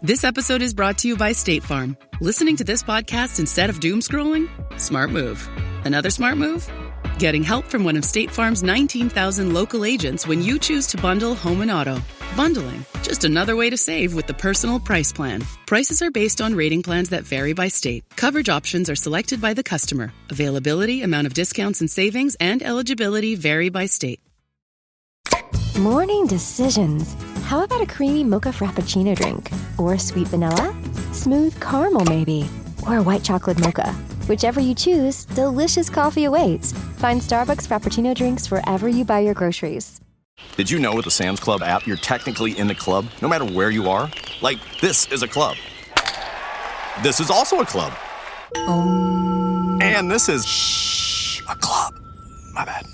This episode is brought to you by State Farm. Listening to this podcast instead of doom scrolling? Smart move. Another smart move? Getting help from one of State Farm's 19,000 local agents when you choose to bundle home and auto. Bundling, just another way to save with the Personal Price Plan. Prices are based on rating plans that vary by state. Coverage options are selected by the customer. Availability, amount of discounts and savings, and eligibility vary by state. Morning decisions. How about a creamy mocha frappuccino drink? Or sweet vanilla? Smooth caramel maybe? Or a white chocolate mocha? Whichever you choose, delicious coffee awaits. Find Starbucks Frappuccino drinks wherever you buy your groceries. Did you know with the Sam's Club app, you're technically in the club, no matter where you are? Like, this is a club. This is also a club. And this is a club. My bad.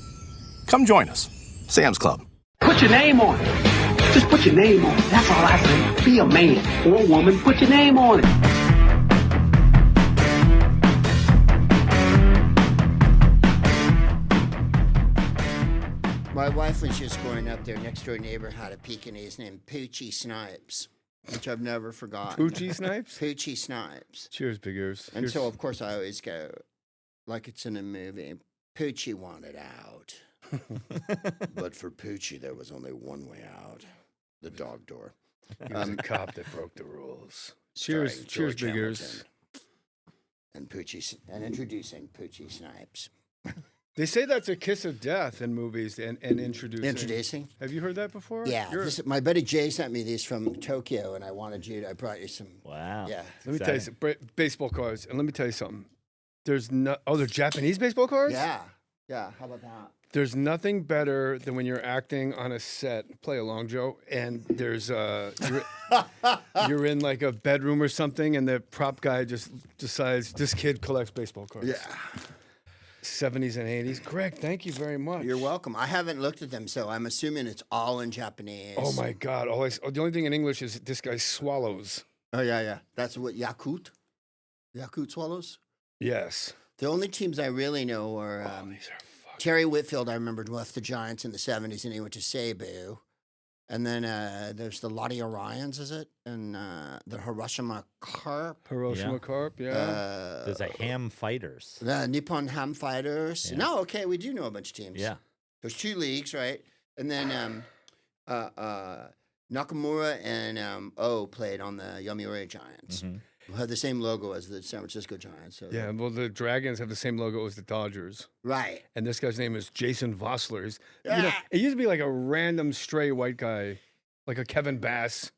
Come join us. Sam's Club. Put your name on it. Just put your name on it. That's all I say. Be a man or a woman. Put your name on it. My wife was just growing up. Their next door neighbor had a Pekingese named Poochie Snipes, which I've never forgotten. Poochie Snipes? Poochie Snipes. Cheers, big ears. And so, of course, I always go, like it's in a movie, Poochie wanted out. But for Poochie, there was only one way out, the dog door. He was a cop that broke the rules. Starring Cheers, George big ears. Hamilton and introducing Poochie Snipes. They say that's a kiss of death in movies and introducing. Introducing? Have you heard that before? Yeah. My buddy Jay sent me these from Tokyo, and I brought you some. Wow. Yeah. Let me tell you something. Baseball cards. And let me tell you something. They're Japanese baseball cards? Yeah. Yeah. How about that? There's nothing better than when you're acting on a set. Play along, Joe. And there's you're in like a bedroom or something, and the prop guy just decides this kid collects baseball cards. Yeah. 70s and 80s. Greg, thank you very much. You're welcome. I haven't looked at them, so I'm assuming it's all in Japanese. Oh my God! The only thing in English is this guy swallows. Oh yeah. That's what Yakult swallows. Yes. The only teams I really know are Terry Whitfield. I remembered left the Giants in the 70s, and he went to Seibu. And then there's the Lottie Orions, is it? And the Hiroshima Carp. Carp, yeah. There's a Ham Fighters. The Nippon Ham Fighters. Yeah. No, okay, we do know a bunch of teams. Yeah. There's 2 leagues, right? And then Nakamura and O played on the Yomiuri Giants. Mm-hmm. Who have the same logo as the San Francisco Giants. So yeah, well, the Dragons have the same logo as the Dodgers. Right. And this guy's name is Jason Vossler. It used to be like a random stray white guy, like a Kevin Bass.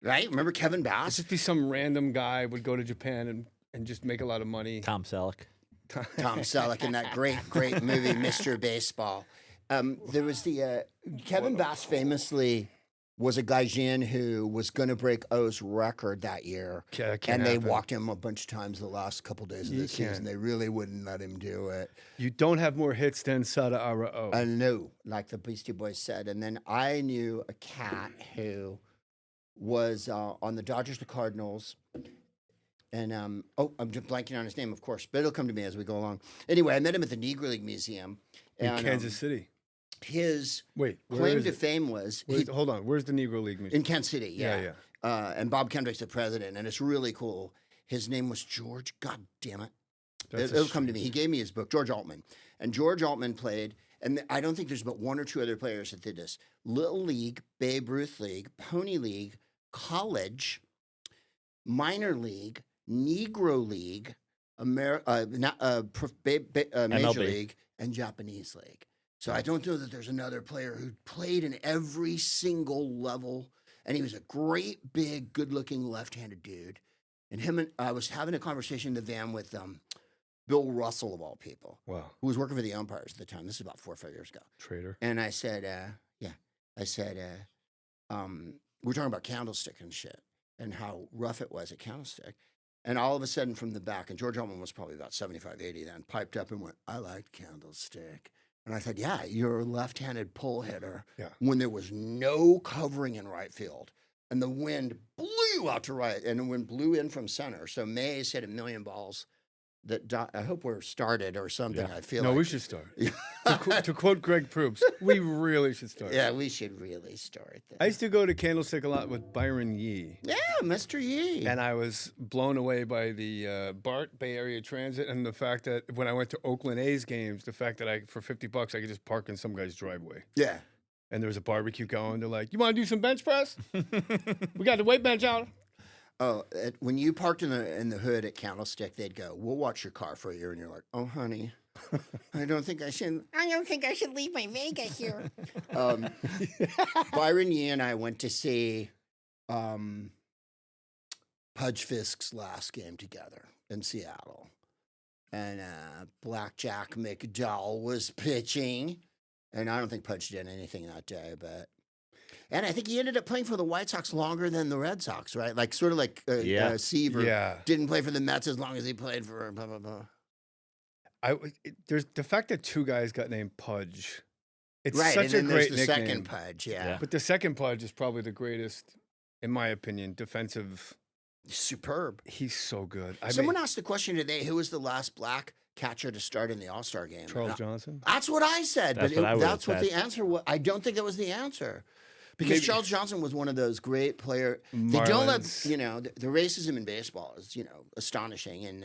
Right? Remember Kevin Bass? It'd just be some random guy would go to Japan and just make a lot of money. Tom Selleck. Tom Selleck in that great movie, Mr. Baseball. There was the Kevin Bass famously was a Gaijin who was going to break O's record that year. And they walked him a bunch of times the last couple days of the season. They really wouldn't let him do it. You don't have more hits than Sada Ara O. I know, like the Beastie Boys said. And then I knew a cat who was on the Dodgers, the Cardinals. And, I'm just blanking on his name, of course, but it'll come to me as we go along. Anyway, I met him at the Negro League Museum. In Kansas City. His claim to fame was... hold on. Where's the Negro League Museum? In Kansas City, yeah. And Bob Kendrick's the president, and it's really cool. His name was George. God damn it. It'll come to me. He gave me his book, George Altman. And George Altman played, and I don't think there's but 1 or 2 other players that did this. Little League, Babe Ruth League, Pony League, College, Minor League, Negro League, Major League, and Japanese League. So I don't know that there's another player who played in every single level. And he was a great, big, good-looking left-handed dude. And I was having a conversation in the van with Bill Russell, of all people. Wow. Who was working for the umpires at the time. This is about 4 or 5 years ago. Traitor. And I said, we're talking about Candlestick and shit and how rough it was at Candlestick. And all of a sudden from the back, and George Altman was probably about 75, 80 then, piped up and went, I liked Candlestick. And I said, yeah, you're a left-handed pull hitter when there was no covering in right field. And the wind blew out to right, and the wind blew in from center. So Mays hit 1,000,000 balls that I hope we're started or something. Yeah. I feel we should start. to quote Greg Proops, we really should start. Yeah, we should really start. I used to go to Candlestick a lot with Byron Yee. Yeah, Mr. Yee. And I was blown away by the BART, Bay Area Transit, and the fact that when I went to Oakland A's games, the fact that for $50 I could just park in some guy's driveway. Yeah. And there was a barbecue going. They're like, "You want to do some bench press? We got the weight bench out." Oh, when you parked in the hood at Candlestick, they'd go, "We'll watch your car for a year," and you're like, "Oh, honey, I don't think I should leave my Vega here." Byron Yee and I went to see Pudge Fisk's last game together in Seattle, and Blackjack McDowell was pitching. And I don't think Pudge did anything that day, and I think he ended up playing for the White Sox longer than the Red Sox, right? Like sort of like Seaver didn't play for the Mets as long as he played for blah blah blah. There's the fact that two guys got named Pudge. It's right, such and a then great there's the nickname. second Pudge, yeah. But the second Pudge is probably the greatest, in my opinion, defensive. Superb. He's so good. Someone asked the question today: who was the last black catcher to start in the All-Star game? Charles Johnson. That's what I said, that's what the answer was. I don't think that was the answer. Because Charles Johnson was one of those great players. They don't let, the racism in baseball is, astonishing. And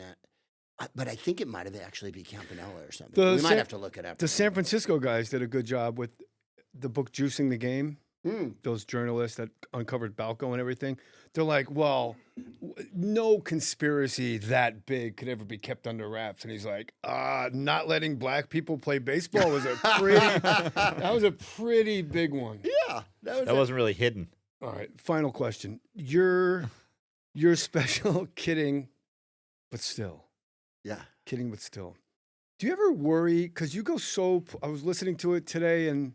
but I think it might have actually been Campanella or something. We might have to look it up. The San Francisco guys did a good job with the book Juicing the Game. Those journalists that uncovered Balco and everything. They're like, well, no conspiracy that big could ever be kept under wraps. And he's like, not letting black people play baseball was that was a pretty big one. Yeah. That wasn't really hidden. All right. Final question. You're special, kidding, but still. Yeah. Kidding, but still. Do you ever worry? Because you go I was listening to it today and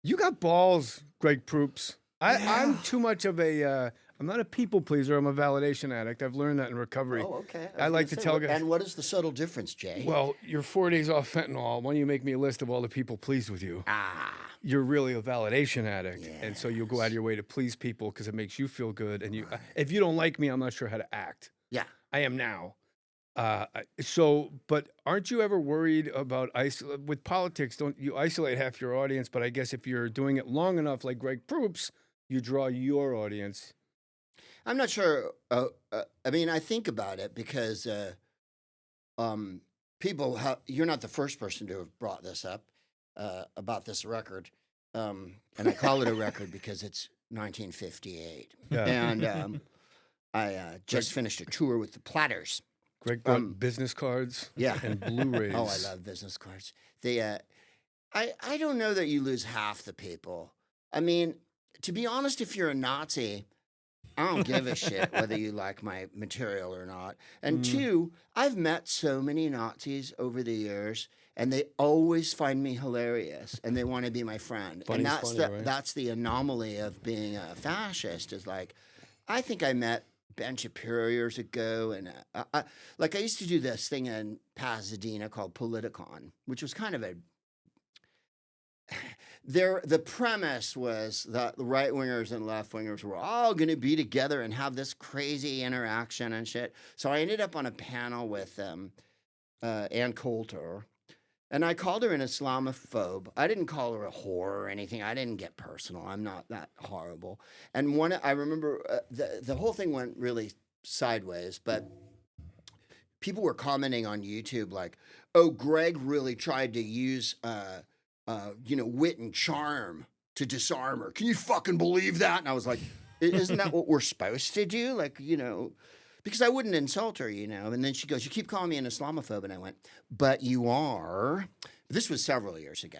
you got balls, Greg Proops. I'm too much of I'm not a people pleaser. I'm a validation addict. I've learned that in recovery. Oh, okay. I like to tell guys. And what is the subtle difference, Jay? Well, you're 4 days off fentanyl. Why don't you make me a list of all the people pleased with you? You're really a validation addict. Yes. And so you'll go out of your way to please people because it makes you feel good. And if you don't like me, I'm not sure how to act. Yeah. I am now. But aren't you ever worried about with politics? Don't you isolate half your audience? But I guess if you're doing it long enough, like Greg Proops, you draw your audience. I'm not sure. I mean, I think about it because you're not the first person to have brought this up about this record, and I call it a record because it's 1958, and I just finished a tour with the Platters. Greg brought business cards, and Blu-rays. Oh, I love business cards. I don't know that you lose half the people. I mean, to be honest, if you're a Nazi, I don't give a shit whether you like my material or not. And two, I've met so many Nazis over the years, and they always find me hilarious, and they want to be my friend. Funny's and funny, right? That's the anomaly of being a fascist. Is like, I think I met Ben Shapiro years ago, and I used to do this thing in Pasadena called Politicon, which was kind of the premise was that the right wingers and left wingers were all going to be together and have this crazy interaction and shit. So I ended up on a panel with Ann Coulter, and I called her an Islamophobe. I didn't call her a whore or anything. I didn't get personal. I'm not that horrible. And I remember the whole thing went really sideways, but people were commenting on YouTube like, "Oh, Greg really tried to use wit and charm to disarm her. Can you fucking believe that?" And I was like, "Isn't that what we're supposed to do?" Like, because I wouldn't insult her, And then she goes, "You keep calling me an Islamophobe." And I went, "But you are." This was several years ago.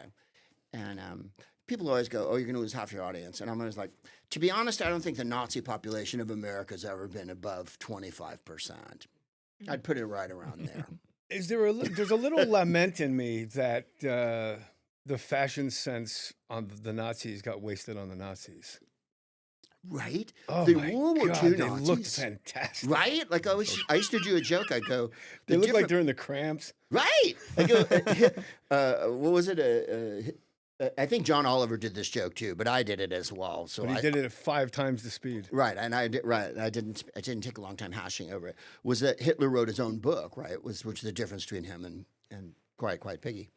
And people always go, "Oh, you're going to lose half your audience." And I'm always like, to be honest, I don't think the Nazi population of America has ever been above 25%. I'd put it right around there. There's a little lament in me that the fashion sense on the Nazis got wasted on the Nazis. Right? Oh, the my World War God, II they Nazis looked fantastic. Right? Like I used to do a joke. I go, They look like they're in the cramps. Right. I go, what was it? I think John Oliver did this joke too, but I did it as well. So But he did it at 5 times the speed. Right, and I did. Right, I didn't take a long time hashing over it. Was that Hitler wrote his own book? Right, which is the difference between him and Quiet Piggy.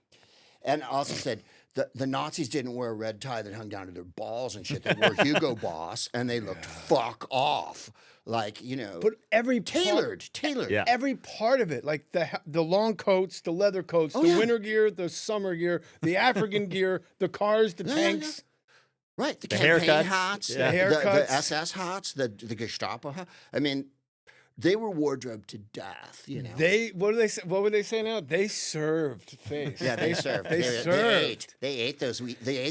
And also said The Nazis didn't wear a red tie that hung down to their balls and shit. They wore Hugo Boss, and they looked fuck off. Like, you know, But every tailored. Yeah. Every part of it, like the long coats, the leather coats, the winter gear, the summer gear, the African gear, the cars, the tanks. Right, the The campaign haircuts. hats, Yeah. The the haircuts. SS hats, the Gestapo hat. I mean, they were wardrobe to death, you know. What do they say? What would they say now? They served face. Yeah, they served. They served. They ate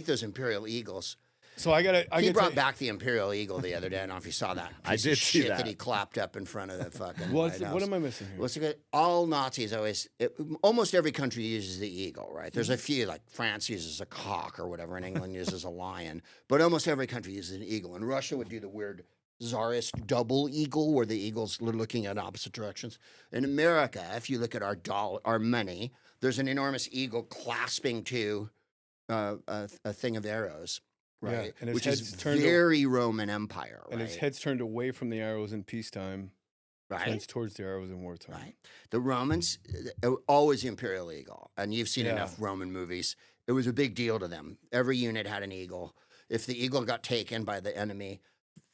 those Imperial Eagles. So He brought back the Imperial Eagle the other day. I don't know if you saw that. I piece did of see shit that. he clapped up in front of the fucking What White House. am I missing here? What's it? All Nazis almost every country uses the eagle, right? There's a few, like France uses a cock or whatever, and England uses a lion, but almost every country uses an eagle. And Russia would do the weird czarist double eagle, where the eagles are looking in opposite directions. In America, if you look at our money, there's an enormous eagle clasping to a thing of arrows. Yeah, Right, and his which is head's turned very Roman Empire, right? And his head's turned away from the arrows in peacetime, right, turns towards the arrows in wartime. right. The Romans, always the Imperial Eagle, and you've seen Yeah. enough Roman movies. It was a big deal to them. Every unit had an eagle. If the eagle got taken by the enemy,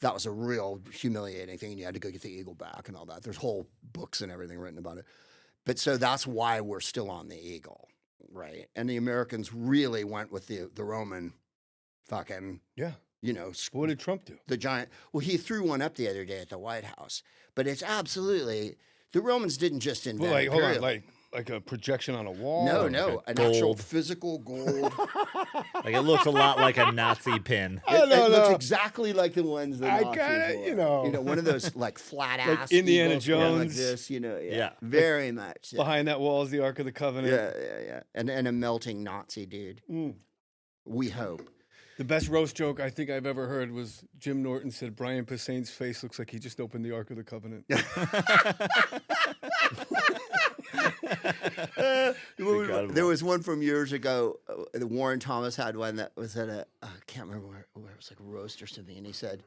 that was a real humiliating thing. You had to go get the eagle back and all that. There's whole books and everything written about it. But so that's why we're still on the eagle, right? And the Americans really went with the Roman. Fucking, Yeah. you know, What did Trump do? the giant. Well, he threw one up the other day at the White House, but it's absolutely the Romans didn't just invent. Well, like, hold on, imperial- like a projection on a wall? no, or no, an gold. actual physical gold. Like it looks a lot like a Nazi pin. It no, looks no. exactly like the ones that I Nazis kinda, wore. you know. one of those like flat ass Indiana eagles, yeah, like Jones. this, yeah, Yeah. very much. Yeah. Behind that wall is the Ark of the Covenant. Yeah, and a melting Nazi dude. Mm. We hope. The best roast joke I think I've ever heard was Jim Norton said Brian Posehn's face looks like he just opened the Ark of the Covenant. There was one from years ago. Warren Thomas had one that was at I can't remember where it was, like a roast or something, and he said,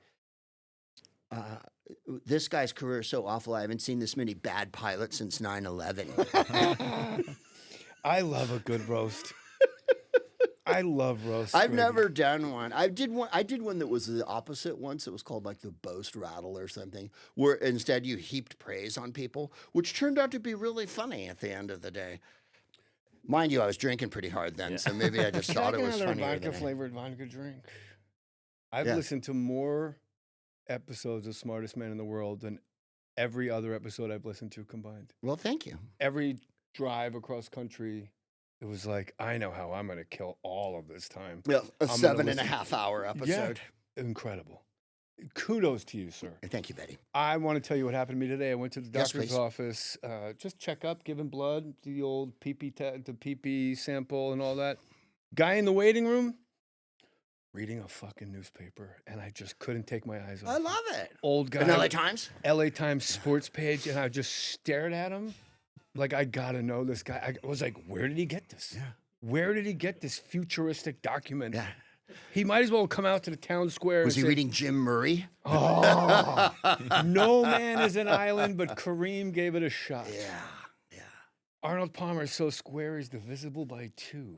"This guy's career is so awful. I haven't seen this many bad pilots since 9/11." I love a good roast. I love roast. I've Greg. never done one. I did one that was the opposite once. It was called like the boast rattle or something, where instead you heaped praise on people, which turned out to be really funny at the end of the day. Mind you, I was drinking pretty hard then, so maybe I just Can I thought it get was another funnier. vodka than flavored vodka drink. I've Yeah. listened to more episodes of Smartest Man in the World than every other episode I've listened to combined. Well, thank you. Every drive across country, it was like, I know how I'm going to kill all of this time. Yeah, a I'm gonna 7.5 hour episode. Yeah, incredible. Kudos to you, sir. Thank you, Betty. I want to tell you what happened to me today. I went to the Yes, doctor's please. office, just check up, giving blood, the old pee-pee sample and all that. Guy in the waiting room, reading a fucking newspaper, and I just couldn't take my eyes off. I love it. Old guy. An LA Times? LA Times sports page, and I just stared at him like, I gotta know this guy. I was like, where did he get this? Yeah. Where did he get this futuristic document? Yeah. He might as well come out to the town square. Was and he say, reading Jim Murray? Oh, no man is an island, but Kareem gave it a shot. Yeah. Arnold Palmer is so square he's divisible by 2.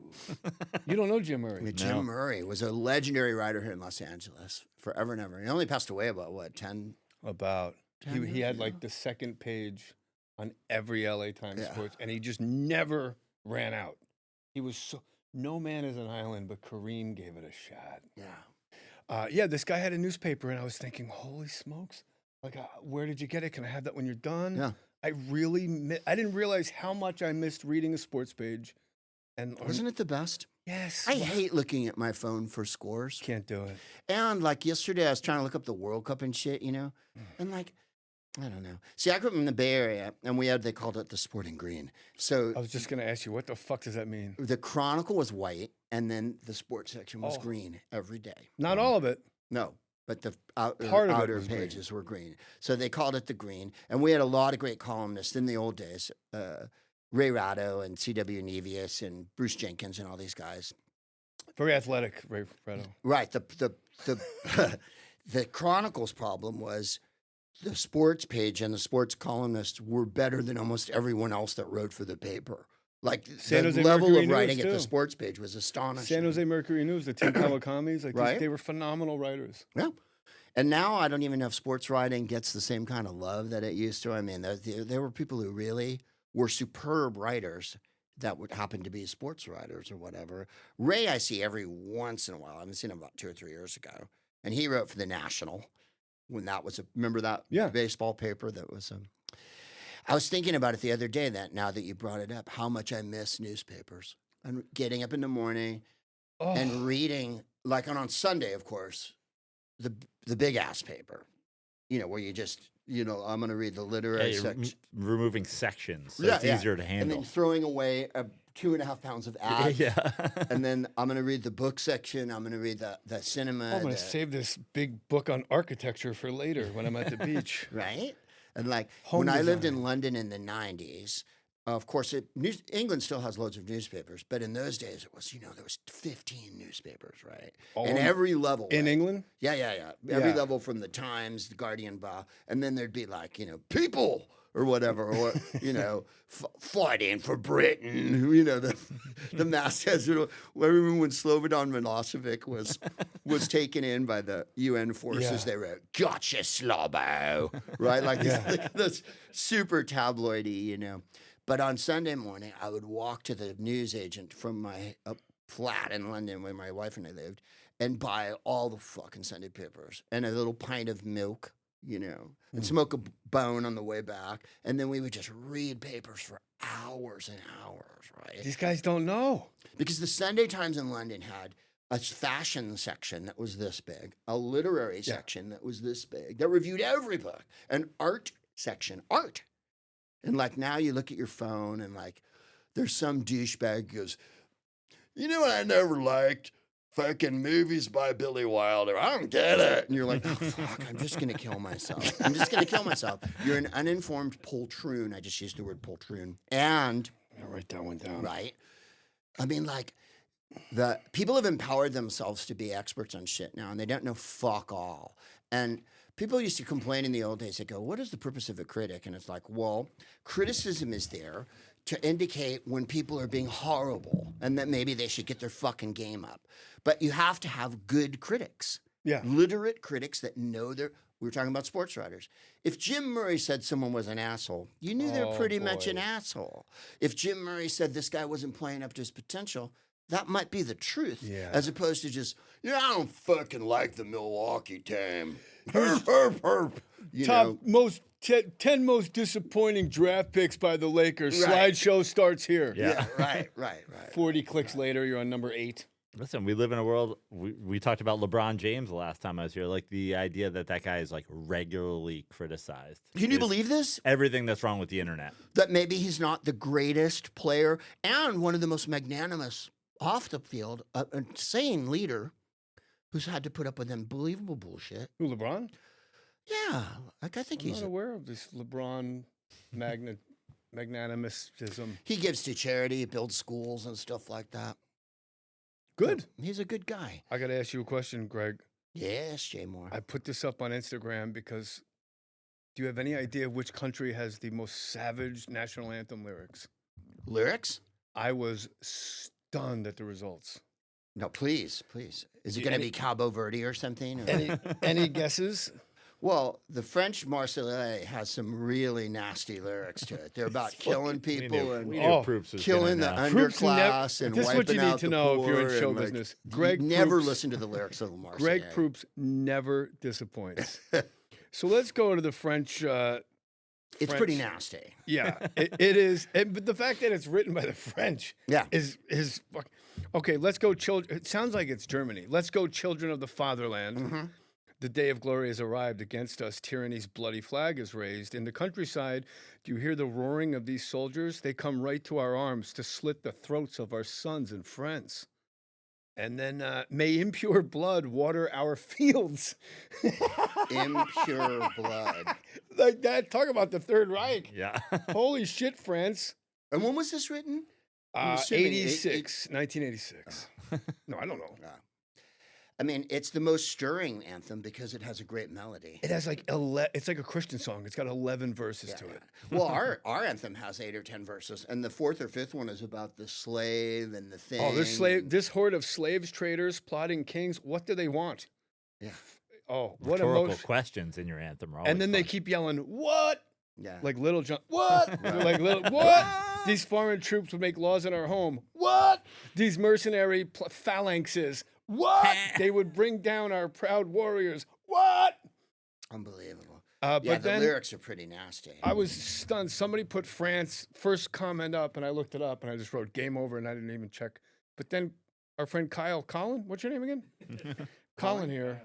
You don't know Jim Murray? Jim Murray was a legendary writer here in Los Angeles forever and ever. He only passed away about, what, 10? About. He had like the second page on every LA Times Yeah. sports, and he just never ran out. He was so, no man is an island, but Kareem gave it a shot. Yeah. This guy had a newspaper, and I was thinking, holy smokes, like, where did you get it? Can I have that when you're done? Yeah. I didn't realize how much I missed reading a sports page. And Wasn't it the best? Yes. I hate looking at my phone for scores. Can't do it. And like yesterday, I was trying to look up the World Cup and shit, and like, I don't know. See, I grew up in the Bay Area, and they called it the Sporting Green. So I was just going to ask you, what the fuck does that mean? the Chronicle was white, and then the sports section was Oh. green every day. Not all of it. No, but the Part of it outer was green. pages were green. So they called it the Green. And we had a lot of great columnists in the old days. Ray Ratto and C.W. Nevius and Bruce Jenkins and all these guys. Very athletic, Ray Fredo. Right. The Chronicle's problem was the sports page and the sports columnists were better than almost everyone else that wrote for the paper. Like San the Jose level Mercury of writing News, at the too. sports page was astonishing. San Jose Mercury News, the Team Kawakamis, like Right. they were phenomenal writers. Yeah. And now I don't even know if sports writing gets the same kind of love that it used to. I mean, there were people who really were superb writers that would happen to be sports writers or whatever. Ray, I see every once in a while. I haven't seen him about 2 or 3 years ago. And he wrote for the National when that was remember that baseball paper that was I was thinking about it the other day that now that you brought it up, how much I miss newspapers and getting up in the morning and reading, like on Sunday, of course, the big ass paper, where you just, I'm going to read the literary section. Removing sections, so it's easier to handle. And then throwing away 2.5 pounds of ads. Yeah. And then I'm going to read the book section. I'm going to read the cinema. I'm going to save this big book on architecture for later when I'm at the beach. Right? And like Home when I lived design. in London in the 90s, of course, England still has loads of newspapers, but in those days it was, there was 15 newspapers, right? And every level. In right? England? Yeah. Every level from the Times, the Guardian, blah. And then there'd be like, People or whatever, or, fighting for Britain, the mastheads. I remember when Slobodan Milosevic was taken in by the UN forces, they wrote, "Gotcha, Slobo," right? Like this super tabloidy, But on Sunday morning, I would walk to the newsagent from my flat in London where my wife and I lived and buy all the fucking Sunday papers and a little pint of milk, and smoke a bone on the way back. And then we would just read papers for hours and hours, right? These guys don't know. Because the Sunday Times in London had a fashion section that was this big, a literary section that was this big, that reviewed every book, an art section, art. And like now you look at your phone and like there's some douchebag who goes, what I never liked? Fucking movies by Billy Wilder. I don't get it. And you're like, oh, fuck, I'm just going to kill myself. I'm just going to kill myself. You're an uninformed poltroon. I just used the word poltroon. And I'll write that one down. Right. I mean, like, the people have empowered themselves to be experts on shit now, and they don't know fuck all. And people used to complain in the old days. They go, what is the purpose of a critic? And it's like, well, criticism is there to indicate when people are being horrible and that maybe they should get their fucking game up. But you have to have good critics. Yeah. Literate critics that know we were talking about sports writers. If Jim Murray said someone was an asshole, you knew they're pretty much an asshole. If Jim Murray said this guy wasn't playing up to his potential, that might be the truth. Yeah. As opposed to just, I don't fucking like the Milwaukee team. Herp, herp, herp. 10 most disappointing draft picks by the Lakers. Right. Slideshow starts here. Yeah, right. 40 clicks later, you're on number 8. Listen, we live in a world. We talked about LeBron James the last time I was here. Like the idea that guy is like regularly criticized. Can you believe this? Everything that's wrong with the internet. That maybe he's not the greatest player and one of the most magnanimous off the field, an insane leader who's had to put up with unbelievable bullshit. Who, LeBron? Yeah, like I think I'm he's not aware of this LeBron magnanimousism. He gives to charity, builds schools and stuff like that. Good. So, he's a good guy. I got to ask you a question, Greg. Yes, Jay Mohr. I put this up on Instagram because do you have any idea which country has the most savage national anthem lyrics? Lyrics? I was stunned at the results. No, please. Is it going to be Cabo Verde or something? Or? Any guesses? Well, the French Marseillaise has some really nasty lyrics to it. They're about killing people and Proops was killing the underclass and this is wiping what you need out to the know if you're in poor show and, like, business. you Greg never Proops- listen to the lyrics of the Marseillaise. Greg Proops never disappoints. So let's go to the French. It's pretty nasty. Yeah, it is. But the fact that it's written by the French is okay. Let's go, children. It sounds like it's Germany. Let's go, children of the fatherland. Mm-hmm. The day of glory has arrived. Against us, tyranny's bloody flag is raised. In the countryside, do you hear the roaring of these soldiers? They come right to our arms to slit the throats of our sons and friends. And then, may impure blood water our fields. Impure blood. Like that. Talk about the Third Reich. Yeah. Holy shit, France. And when was this written? I'm assuming 1986. No, I don't know. I mean, it's the most stirring anthem because it has a great melody. It has like it's like a Christian song. It's got 11 verses to it. Well, our anthem has 8 or 10 verses, and the 4th or 5th one is about the slave and the thing. Oh, this horde of slaves, traders, plotting kings. What do they want? Yeah. Oh, what Rhetorical emotion. questions in your anthem are And then they fun. keep yelling, "What?" Yeah. Like Little John. What? They're like little what? These foreign troops would make laws in our home. What? These mercenary phalanxes. What? They would bring down our proud warriors. What? Unbelievable. But The then lyrics are pretty nasty. I was stunned. Somebody put France first comment up, and I looked it up, and I just wrote "game over," and I didn't even check. But then our friend Colin, what's your name again? Colin here.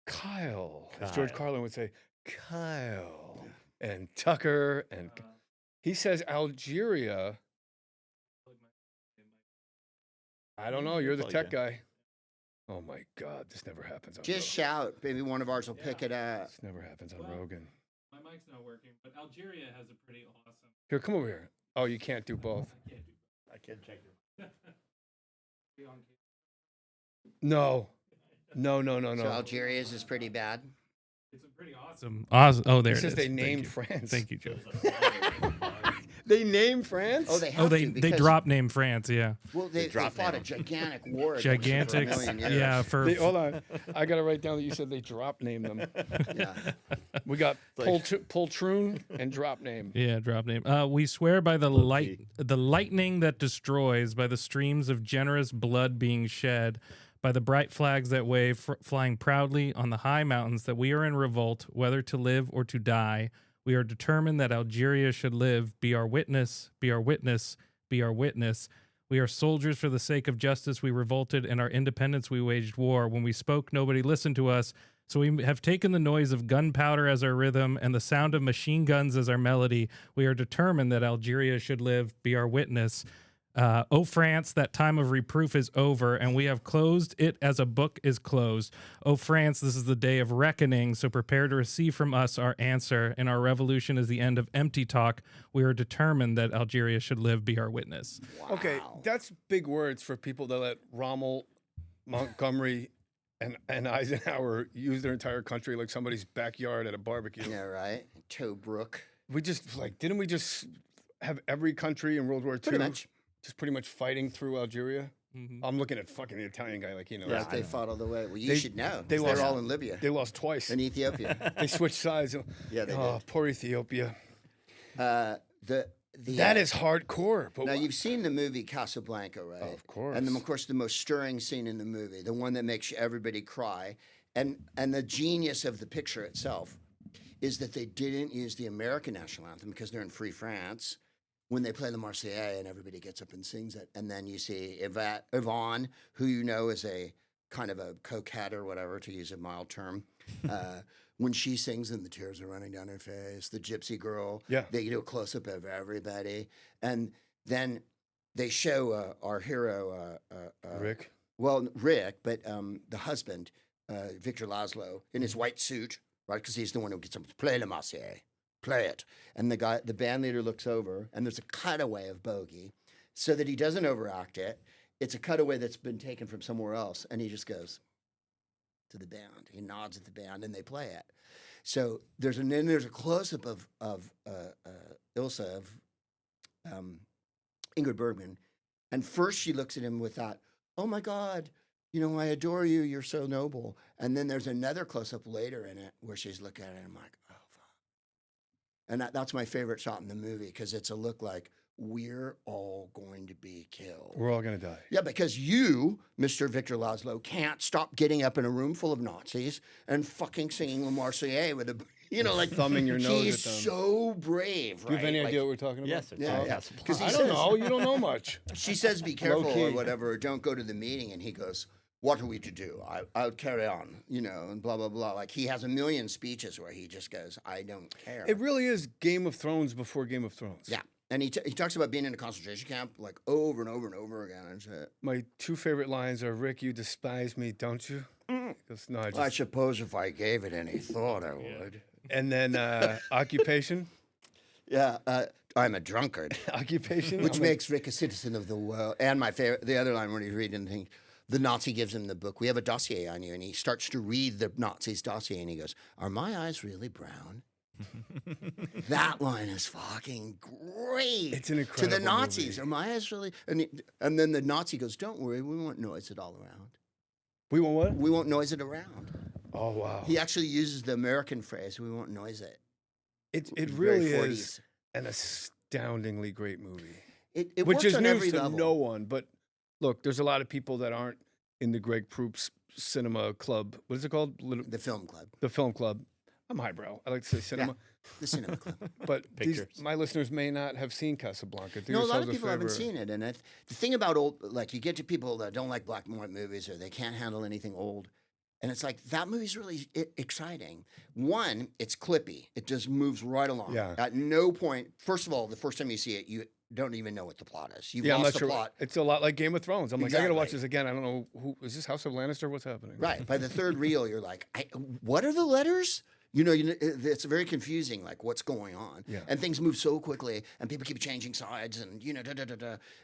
Kyle, as George Carlin would say, Kyle, and Tucker, and he says Algeria. I don't know. You're the tech guy. Oh my God, this never happens on Just shout. Maybe one of ours will pick it up. This never happens on Rogan. My mic's not working, but Algeria has a pretty awesome. Here, come over here. Oh, you can't do both. I can't check your. No. So Algeria's is pretty bad. It's a pretty awesome. Awesome. Oh, there It it says is. they Thank named you. France. Thank you, Joe. They named France? Oh, they have Oh, they to because, drop name France. Yeah. Well, they fought a gigantic war. against Gigantic. them for a million years. Yeah. For Hold on. I got to write down that you said they drop named them. Yeah. We got poltroon and drop name. Yeah, drop name. We swear by the lightning that destroys, by the streams of generous blood being shed, by the bright flags that wave, flying proudly on the high mountains, that we are in revolt, whether to live or to die. We are determined that Algeria should live. Be our witness, be our witness, be our witness. We are soldiers for the sake of justice. We revolted, and our independence we waged war. When we spoke, nobody listened to us. So we have taken the noise of gunpowder as our rhythm and the sound of machine guns as our melody. We are determined that Algeria should live. Be our witness. O France, that time of reproof is over, and we have closed it as a book is closed. O France, this is the day of reckoning, so prepare to receive from us our answer, and our revolution is the end of empty talk. We are determined that Algeria should live. Be our witness. Wow. Okay, that's big words for people that let Rommel, Montgomery, and Eisenhower use their entire country like somebody's backyard at a barbecue. Yeah, right. Tobruk. Didn't we just have every country in World War II Pretty much. just pretty much fighting through Algeria? Mm-hmm. I'm looking at fucking the Italian guy like he knows. Yeah, they fought all the way. Well, you They- should know. they They're lost- all in Libya They lost twice. and Ethiopia. They switched sides. Yeah, they Oh, poor Ethiopia. That is hardcore. But Now, you've seen the movie Casablanca, right? Oh, of course. And then, of course, the most stirring scene in the movie, the one that makes everybody cry, and the genius of the picture itself is that they didn't use the American national anthem because they're in Free France when they play the Marseillaise and everybody gets up and sings it. And then you see Yvonne, who you know is a kind of a coquette or whatever, to use a mild term, when she sings and the tears are running down her face, the gypsy girl, they do a close-up of everybody. And then they show our hero, Rick. Well, Rick, but the husband, Victor Laszlo, in his white suit, right? Because he's the one who gets him to play the Marseillaise, play it. And the band leader looks over, and there's a cutaway of Bogey, so that he doesn't overact it. It's a cutaway that's been taken from somewhere else, and he just goes to the band. He nods at the band, and they play it. So there's a close-up of Ilsa, of Ingrid Bergman, and first she looks at him with that, "Oh my God, I adore you. You're so noble." And then there's another close-up later in it where she's looking at it, and I'm like, "Oh, fuck." And that's my favorite shot in the movie because it's a look like we're all going to be killed. We're all going to die. Yeah, because you, Mr. Victor Laszlo, can't stop getting up in a room full of Nazis and fucking singing La Marseillaise with like thumbing your nose He's at them. so brave, right? Do you have any idea what we're talking about? Yes, it's Yeah, all yeah. possible. Because I don't know. You don't know much. She says, "Be careful," or Low-key. whatever, or "Don't go to the meeting," and he goes, "What are we to do? I'll carry on," and blah, blah, blah. Like, he has a million speeches where he just goes, "I don't care." It really is Game of Thrones before Game of Thrones. Yeah. And he talks about being in a concentration camp, like, over and over and over again and shit. My two favorite lines are, "Rick, you despise me, don't you?" He goes, "No, I just..." I suppose if I gave it any thought, I would. And then occupation. Yeah, I'm a drunkard. Occupation. Which makes Rick a citizen of the world. And my favorite, the other line when he's reading the thing, the Nazi gives him the book. We have a dossier on you. And he starts to read the Nazi's dossier and he goes, "Are my eyes really brown?" That line is fucking great. It's an incredible to the Nazis. movie. Are my eyes really? And then the Nazi goes, "Don't worry, we won't noise it all around. We want what? We won't noise it around." Oh wow. He actually uses the American phrase, "We won't noise it." It Very really 40s. is an astoundingly great movie. It Which works is on news every to level. no one. But look, there's a lot of people that aren't in the Greg Proops Cinema Club. What is it called? The film club. The film club. I'm highbrow. I like to say cinema. The cinema club. But Pictures. my listeners may not have seen Casablanca. Do No, a lot yourselves of people haven't favor. seen it. And the thing about old, like you get to people that don't like black and white movies or they can't handle anything old. And it's like, that movie's really exciting. One, it's clippy. It just moves right along. Yeah. At no point, first of all, the first time you see it, you don't even know what the plot is. You've Yeah, I'm lost not the sure. plot. It's a lot like Game of Thrones. I'm like, I gotta watch Exactly. this again. I don't know who is this House of Lannister? What's happening? Right. By the third reel, you're like, what are the letters? You know, it's very confusing, like what's going on. Yeah. And things move so quickly, and people keep changing sides, and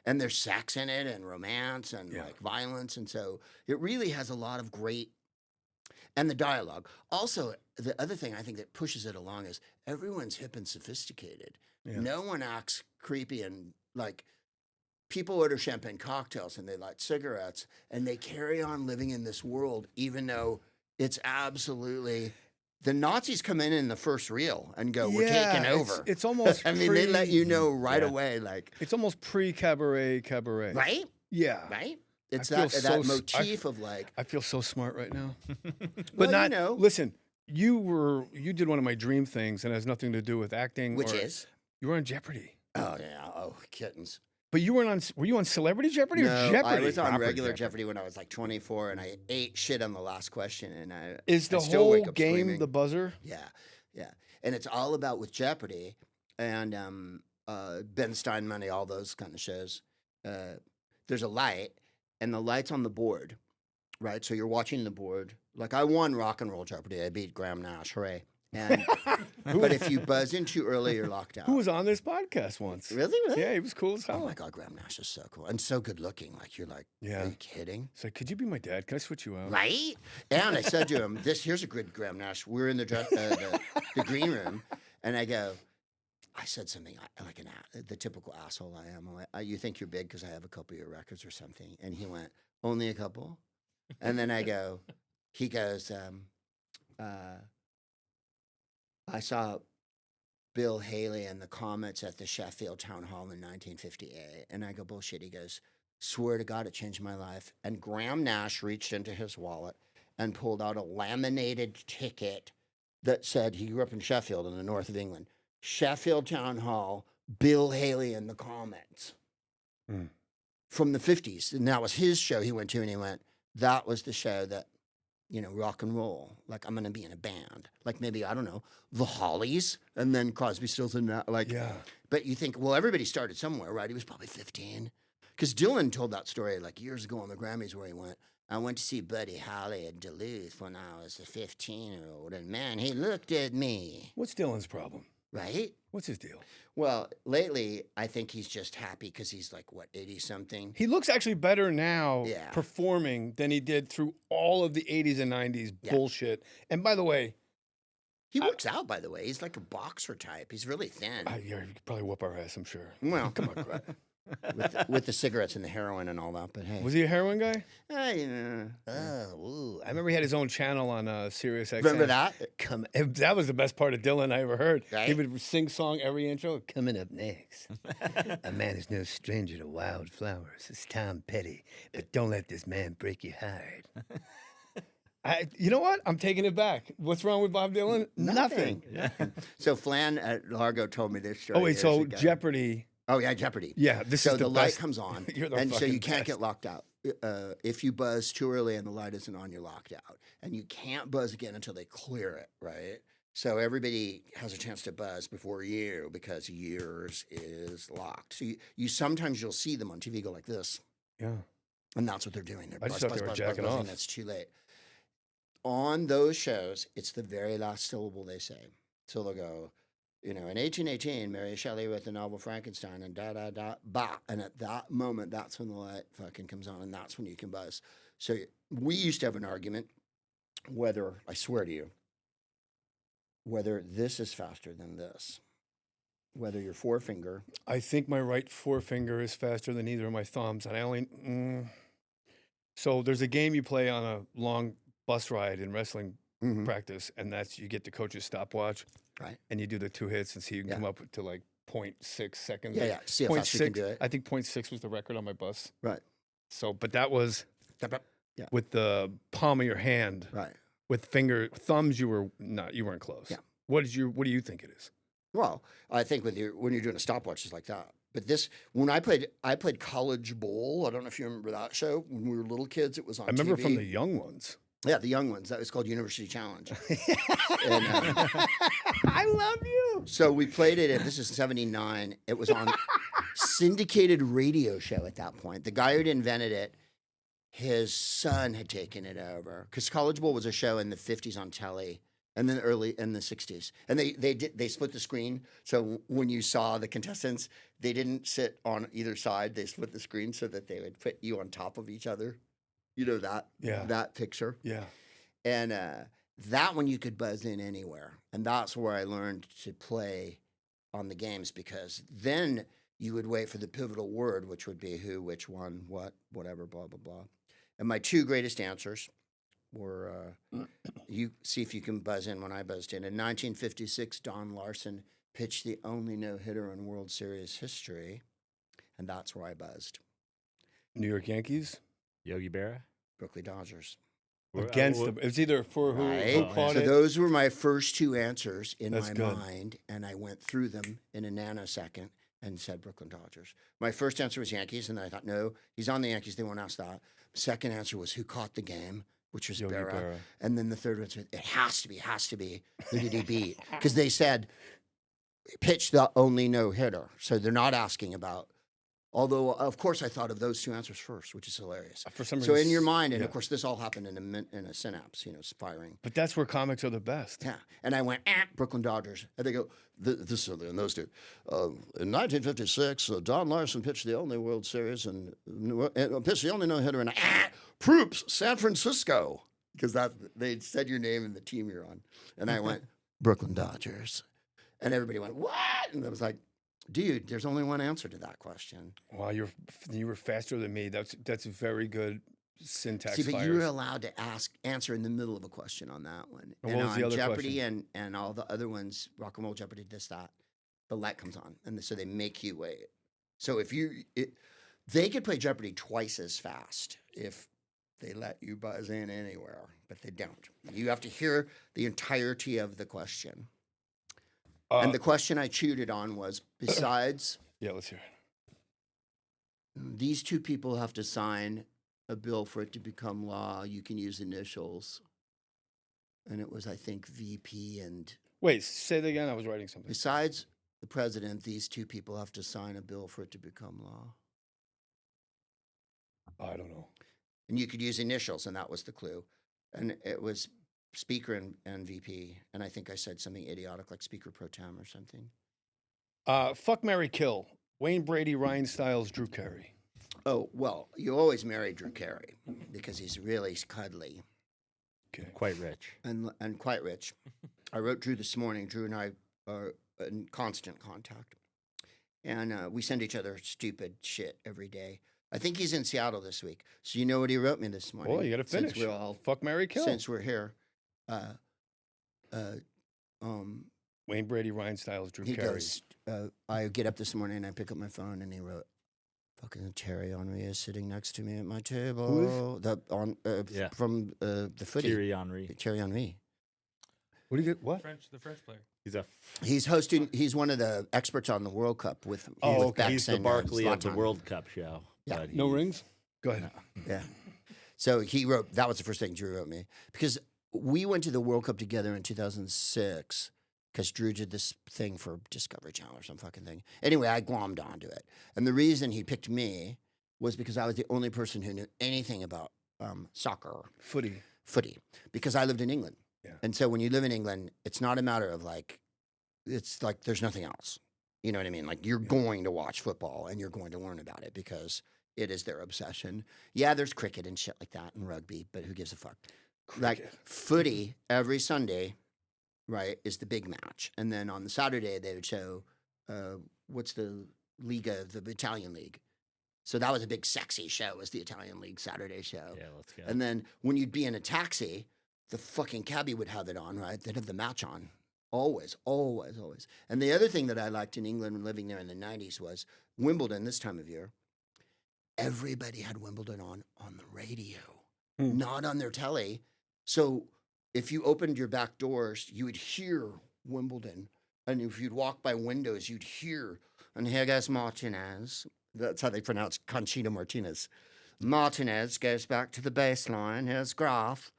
and there's sex in it, and romance, and like violence, and so it really has a lot of great, and the dialogue. Also, the other thing I think that pushes it along is everyone's hip and sophisticated. Yeah. No one acts creepy and like. People order champagne cocktails and they light cigarettes, and they carry on living in this world, even though it's absolutely. The Nazis come in the first reel and go, "We're taking over." It's almost. I mean, they let you know right Yeah. away, like It's almost pre-cabaret. right, Yeah. right. It's I feel that so motif of like, I feel so smart right now. But Well, not. you know. Listen, you did one of my dream things, and it has nothing to do with acting. which or- is, you were on Jeopardy. oh yeah, oh kittens. But you weren't on. Were you on Celebrity Jeopardy No, or Jeopardy? I was on Proper regular Jeopardy when I was like 24, and I ate shit on the last question, and Is I the still whole wake up game screaming. the buzzer? Yeah, yeah. And it's all about with Jeopardy and Ben Stein Money, all those kind of shows. There's a light, and the light's on the board, right? So you're watching the board. Like I won Rock and Roll Jeopardy. I beat Graham Nash. Hooray. And, but if you buzz in too early, you're locked out. Who was on this podcast once? Really? Really? Yeah, he was cool as Oh hell. my God, Graham Nash is so cool and so good looking. Like you're like, Yeah. are you kidding? It's like, could you be my dad? Can I switch you out? Right? And I said to him, here's a good Graham Nash. We're in the green room, and I said something like the typical asshole I am. I'm like, you think you're big because I have a couple of your records or something? And he went, only a couple? And then he goes, I saw Bill Haley and the Comets at the Sheffield Town Hall in 1958. And I go, bullshit. He goes, swear to God, it changed my life. And Graham Nash reached into his wallet and pulled out a laminated ticket that said he grew up in Sheffield in the north of England. Sheffield Town Hall, Bill Haley and the Comets from the 50s. And that was his show he went to, and he went, that was the show that, rock and roll. Like, I'm going to be in a band. Like, maybe, I don't know, the Hollies, and then Crosby, Stills, and that. Like, Yeah. But you think, well, everybody started somewhere, right? He was probably 15. Because Dylan told that story, like, years ago on the Grammys where he went, I went to see Buddy Holly at Duluth when I was a 15-year-old, and man, he looked at me. What's Dylan's problem? Right? What's his deal? Well, lately, I think he's just happy because he's like, 80-something? He looks actually better now Yeah. performing than he did through all of the 80s and 90s Yeah. bullshit. And by the way, He works out, by the way. He's like a boxer type. He's really thin. you could probably whoop our ass, I'm sure. Well, come on, Greg. with the cigarettes and the heroin and all that, but hey. Was he a heroin guy? I I remember he had his own channel on Sirius XM. remember that? That was the best part of Dylan I ever heard. Right? He would sing song every intro. Coming up next, a man is no stranger to wildflowers. It's Tom Petty, but don't let this man break your heart. You know what? I'm taking it back. What's wrong with Bob Dylan? Nothing. So Flan at Largo told me this story. Oh wait, years so ago. Jeopardy. Oh yeah, Jeopardy. Yeah, this so is the light best. comes on, You're the and so you fucking can't best. get locked out. If you buzz too early and the light isn't on, you're locked out, and you can't buzz again until they clear it. Right. So everybody has a chance to buzz before you because yours is locked. So you sometimes you'll see them on TV go like this, Yeah. and that's what they're doing. They're I just thought they were jacking buzzing. off. That's too late. On those shows, it's the very last syllable they say. So they'll go, in 1818, Mary Shelley wrote the novel Frankenstein and da-da-da, ba. And at that moment, that's when the light fucking comes on, and that's when you can buzz. So we used to have an argument whether, I swear to you, whether this is faster than this, whether your forefinger. I think my right forefinger is faster than either of my thumbs, and I only. So there's a game you play on a long bus ride in wrestling practice, and that's you get the coach's stopwatch, Right. and you do the 2 hits, and see you can come up to like 0.6 seconds. Yeah, see how fast you can do it. I think 0.6 was the record on my bus. Right. So, but that was Yeah. with the palm of your hand. Right. With thumbs, you weren't close. Yeah. What do you think it is? Well, I think when you're doing a stopwatch, it's like that. But this, when I played College Bowl. I don't know if you remember that show when we were little kids. It was on. I remember TV. from the young ones. Yeah, the young ones. That was called University Challenge. I love you. So we played it. This is '79. It was on syndicated radio show at that point. The guy who'd invented it, his son had taken it over because College Bowl was a show in the '50s on telly. And then early in the '60s, and they split the screen. So when you saw the contestants, they didn't sit on either side. They split the screen so that they would put you on top of each other. You know that picture. Yeah. And that one you could buzz in anywhere, and that's where I learned to play on the games because then you would wait for the pivotal word, which would be who, which one, what, whatever, blah blah blah. And my two greatest answers were you see if you can buzz in when I buzzed in. In 1956, Don Larson pitched the only no-hitter in World Series history, and that's where I buzzed. New York Yankees? Yogi Berra? Brooklyn Dodgers. Against them. It's either for who caught So it. those were my first two answers in That's my good. mind, and I went through them in a nanosecond and said Brooklyn Dodgers. My first answer was Yankees, and then I thought, no, he's on the Yankees. They won't ask that. Second answer was who caught the game, which was Yogi Berra. Berra. And then the third one said, it has to be. Who did he beat? Because they said, pitch the only no-hitter. So they're not asking about, although, of course, I thought of those two answers first, which is hilarious. For some So reason, in your mind, and yeah. of course, this all happened in a synapse, firing. But that's where comics are the best. Yeah. And I went, Brooklyn Dodgers. And they go, this is in those two. In 1956, Don Larson pitched the only World Series and pitched the only no-hitter in Proops, San Francisco. Because they said your name and the team you're on. And I went, Brooklyn Dodgers. And everybody went, what? And I was like, dude, there's only one answer to that question. Wow, you were faster than me. That's very good syntax. See, but fires. you were allowed to answer in the middle of a question on that one. And what was the other Jeopardy question? and all the other ones, Rock and Roll Jeopardy, this, that, the light comes on. And so they make you wait. So they could play Jeopardy twice as fast if they let you buzz in anywhere, but they don't. You have to hear the entirety of the question. And the question I chewed it on was, besides... Yeah, let's hear it. These two people have to sign a bill for it to become law. You can use initials. And it was, I think, VP and... Wait, say that again. I was writing something. Besides the president, these two people have to sign a bill for it to become law. I don't know. And you could use initials, and that was the clue. And it was Speaker and VP. And I think I said something idiotic like Speaker Pro Tem or something. Fuck, marry, kill. Wayne Brady, Ryan Stiles, Drew Carey. Oh, well, you always marry Drew Carey because he's really cuddly. Okay. Quite rich. And quite rich. I wrote Drew this morning. Drew and I are in constant contact. And we send each other stupid shit every day. I think he's in Seattle this week. So you know what he wrote me this morning? Well, you got to finish. Since we're all, Fuck, marry, kill. Since we're here. Wayne Brady, Ryan Stiles, Drew He Carey. goes, I get up this morning and I pick up my phone and he wrote, fucking Terry Henry is sitting next to me at my table. Who is? From the footy. Thierry Henry. Thierry Henry. What do you get? What? The French player. He's hosting. He's one of the experts on the World Cup with. Oh, Bex He's the and, Barkley of the Zlatan. World Cup show. Yeah. but No he's- rings? Go ahead. Yeah. So he wrote. That was the first thing Drew wrote me because we went to the World Cup together in 2006 because Drew did this thing for Discovery Channel or some fucking thing. Anyway, I glommed onto it, and the reason he picked me was because I was the only person who knew anything about soccer, Footy. because I lived in England. Yeah. And so when you live in England, it's not a matter of it's like there's nothing else. You know what I mean? Like you're going to watch football and you're going to learn about it because It is their obsession. Yeah, there's cricket and shit like that and rugby, but who gives a fuck? Like footy every Sunday, right, is the big match. And then on the Saturday, they would show what's the Liga, the Italian League. So that was a big sexy show, was the Italian League Saturday show. Yeah, let's go. And then when you'd be in a taxi, the fucking cabbie would have it on, right? They'd have the match on. Always, always, always. And the other thing that I liked in England when living there in the 90s was Wimbledon this time of year. Everybody had Wimbledon on the radio, not on their telly. So if you opened your back doors, you would hear Wimbledon. And if you'd walk by windows, you'd hear, and here goes Martinez. That's how they pronounce Conchita Martinez. Martinez goes back to the baseline. Here's Graf.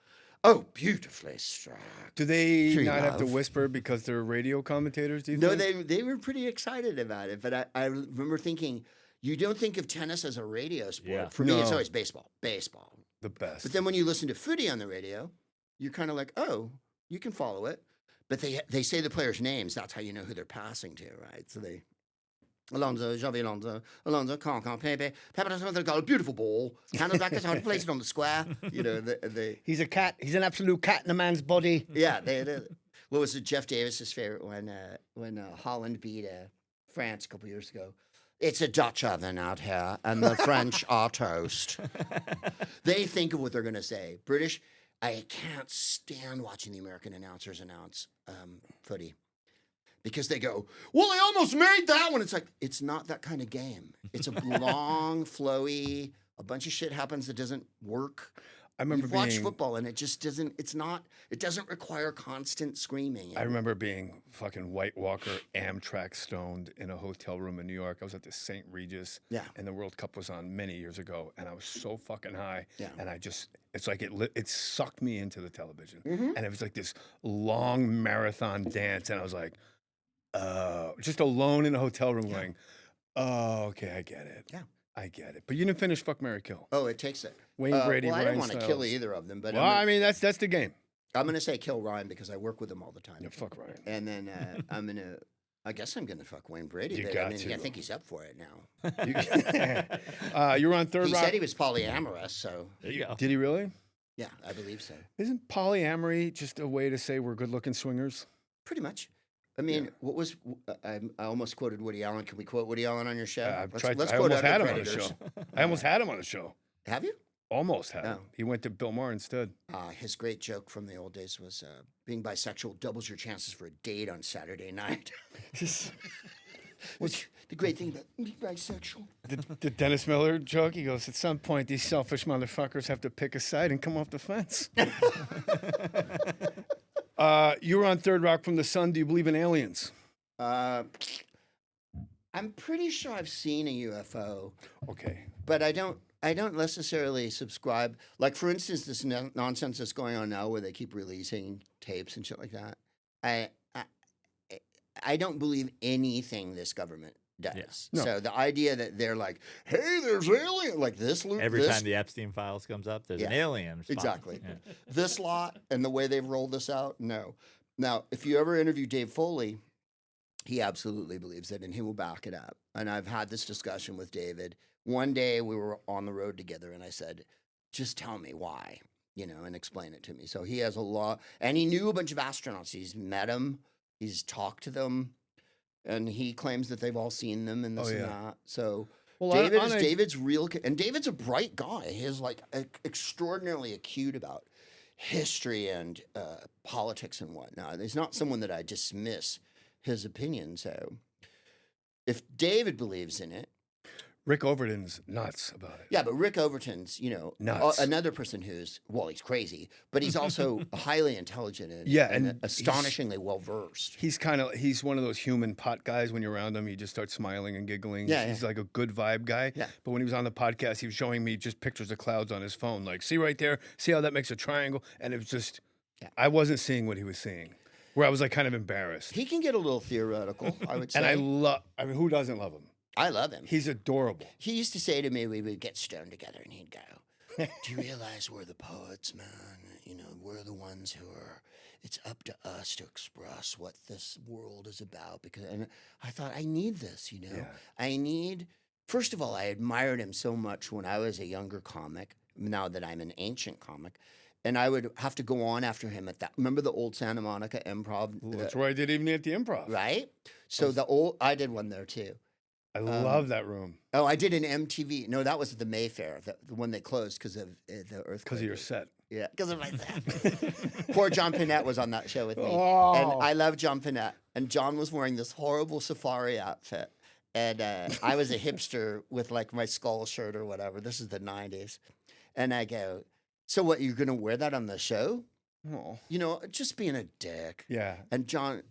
Oh, beautifully struck. Do they True not have to love. whisper because they're radio commentators, do you No, think? they were pretty excited about it. But I remember thinking, you don't think of tennis as a radio sport. Yeah. For me, it's No. always baseball. Baseball. The best. But then when you listen to footy on the radio, you're kind of like, oh, you can follow it. But they say the players' names. That's how you know who they're passing to, right? So they, Alonso, Javi Alonso, Cancan, Pepe, does the goal, beautiful ball. Cannon back is how to place it on the square. You know, He's a cat. He's an absolute cat in a man's body. yeah. What was it? Jeff Davis's favorite when Holland beat France a couple years ago. It's a Dutch oven out here, and the French are toast. They think of what they're going to say. British, I can't stand watching the American announcers announce footy because they go, well, they almost made that one. It's like, it's not that kind of game. It's a long, flowy, a bunch of shit happens that doesn't work. I remember You've watched being- football and it just doesn't, it doesn't require constant screaming. I remember being fucking White Walker Amtrak stoned in a hotel room in New York. I was at the St. Regis. Yeah. And the World Cup was on many years ago. And I was so fucking high. Yeah. And I just, it's like it sucked me into the television. Mm-hmm. And it was like this long marathon dance. And I was like, just alone in a hotel room going, oh, okay, I get it. Yeah. I get it. But you didn't finish Fuck, Marry, Kill. Oh, it takes it. Wayne Brady, well, I don't Ryan want to kill Stiles. either of them, but Well, I mean, that's the game. I'm going to say kill Ryan because I work with him all the time. Yeah, fuck Ryan. And then I guess I'm going to fuck Wayne Brady. You but got I mean, to. I think he's up for it now. You're on Third He Rock. said he was polyamorous, so There you go. Did he really? yeah, I believe so. Isn't polyamory just a way to say we're good-looking swingers? Pretty much. I mean, what was I almost quoted Woody Allen. Can we quote Woody Allen on your show? I Let's quote almost had him Other on the Predators. show. I almost had him on the show. Have you? Almost had him. Oh. He went to Bill Maher instead. His great joke from the old days was being bisexual doubles your chances for a date on Saturday night. Which the great thing about being bisexual. The Dennis Miller joke, he goes, at some point, these selfish motherfuckers have to pick a side and come off the fence. You were on Third Rock from the Sun. Do you believe in aliens? I'm pretty sure I've seen a UFO, Okay. but I don't necessarily subscribe. Like, for instance, this nonsense that's going on now where they keep releasing tapes and shit like that. I don't believe anything this government does. No. So the idea that they're like, hey, there's alien, like this loop, Every this, time the Epstein files comes up, there's an Yeah. alien. spot. Exactly. Yeah. this lot and the way they've rolled this out, no. Now, if you ever interview Dave Foley, he absolutely believes it and he will back it up. And I've had this discussion with David. One day we were on the road together and I said, just tell me why, and explain it to me. So he has a lot, and he knew a bunch of astronauts. He's met them, he's talked to them, and he claims that they've all seen them and this and that. So Well, David's real, and David's a bright guy. He's like extraordinarily acute about history and politics and whatnot. He's not someone that I dismiss his opinion. So if David believes in it, Rick Overton's nuts about it. yeah, but Rick Overton's, Nuts. another person who's, well, he's crazy, but he's also highly intelligent and, Yeah, and and astonishingly well versed. He's one of those human pot guys. When you're around him, you just start smiling and giggling. Yeah, He's like a good vibe guy. Yeah. But when he was on the podcast, he was showing me just pictures of clouds on his phone. Like, see right there? See how that makes a triangle? And it was just, I wasn't seeing what he was seeing. Where I was like kind of embarrassed. He can get a little theoretical, I would say. And I mean, who doesn't love him? I love him. He's adorable. He used to say to me, we would get stoned together, and he'd go, do you realize we're the poets, man? We're the ones who are, it's up to us to express what this world is about. And I thought, I need this, Yeah. I need First of all, I admired him so much when I was a younger comic, now that I'm an ancient comic. And I would have to go on after him at that. Remember the old Santa Monica Improv? Well, that's where I did Evening at the Improv. Right? So I did one there too. I love that room. Oh, I did an MTV. No, that was at the Mayfair, the one they closed because of the earthquake. Because of your set. Yeah, because of my set. Poor John Pinette was on that show with me. Oh. And I love John Pinette. And John was wearing this horrible safari outfit. And I was a hipster with like my skull shirt or whatever. This is the 90s. And I go, so what, you're going to wear that on the show? Oh. You know, just being a dick. Yeah. And John,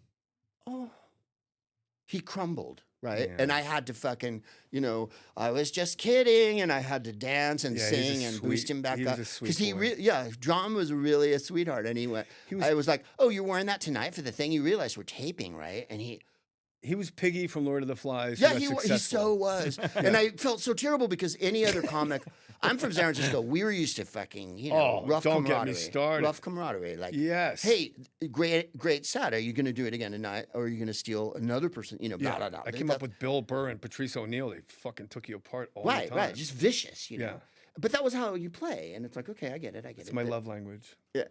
he crumbled, right? Yeah. And I had to fucking, you know, I was just kidding, and I had to dance and sing and boost him back up. Because John was really a sweetheart. And I was like, oh, you're wearing that tonight for the thing? You realize we're taping, right? And he was Piggy from Lord of the Flies. Yeah, he so was. And I felt so terrible because any other comic, I'm from San Francisco. We were used to fucking, you know, rough don't camaraderie. Get me started. Rough camaraderie. Like, yes. Hey, great set. Are you going to do it again tonight? Or are you going to steal another person? You know, blah, blah, blah. I came up with Bill Burr and Patrice O'Neill. They fucking took you apart all the time. Right. Just vicious, you know. But that was how you play. And it's like, okay, I get it. It's my love language. Yeah.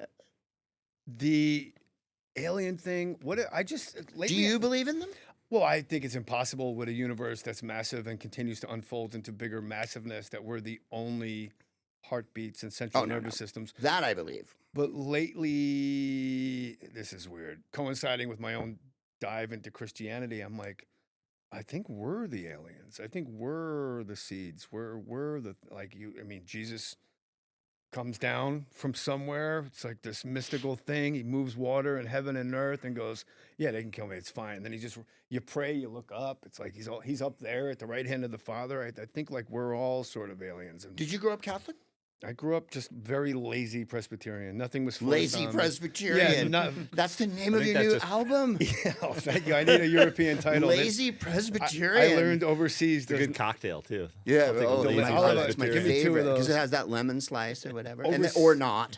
The alien thing, do you believe in them? Well, I think it's impossible with a universe that's massive and continues to unfold into bigger massiveness that we're the only heartbeats and central nervous systems. That I believe. But lately, this is weird, coinciding with my own dive into Christianity, I'm like, I think we're the aliens. I think we're the seeds. We're the, Jesus comes down from somewhere. It's like this mystical thing. He moves water and heaven and earth and goes, yeah, they can kill me. It's fine. And then you pray, you look up. It's like he's up there at the right hand of the Father. I think like we're all sort of aliens. And did you grow up Catholic? I grew up just very lazy Presbyterian. Nothing was forced lazy on Presbyterian. Yeah, that's the name of your new album. Yeah, thank you. I need a European title. Lazy Presbyterian. I learned overseas. It's a good cocktail too. Yeah, it's my Give me two of favorite those. because it has that lemon slice or whatever, or not.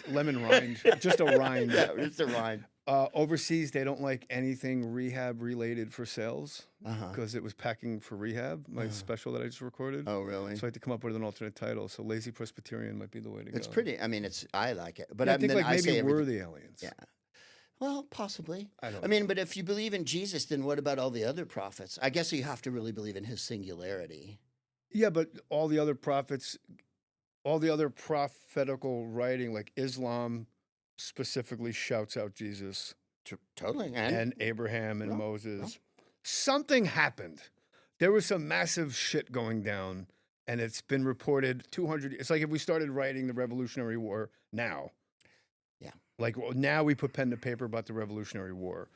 Lemon rind, just a rind. Yeah, just a rind. Overseas, they don't like anything rehab related for sales because it was packing for rehab. My special that I just recorded. Oh, really? So I had to come up with an alternate title. So Lazy Presbyterian might be the way to go. It's pretty. I mean, I like it, but I think like maybe we're the aliens. Yeah. Well, possibly. I mean, but if you believe in Jesus, then what about all the other prophets? I guess you have to really believe in his singularity. Yeah, but all the other prophets, all the other prophetical writing, like Islam specifically shouts out Jesus. Totally. And Abraham and Moses. Something happened. There was some massive shit going down, and it's been reported 200. It's like if we started writing the Revolutionary War now. Yeah. Like now we put pen to paper about the Revolutionary War.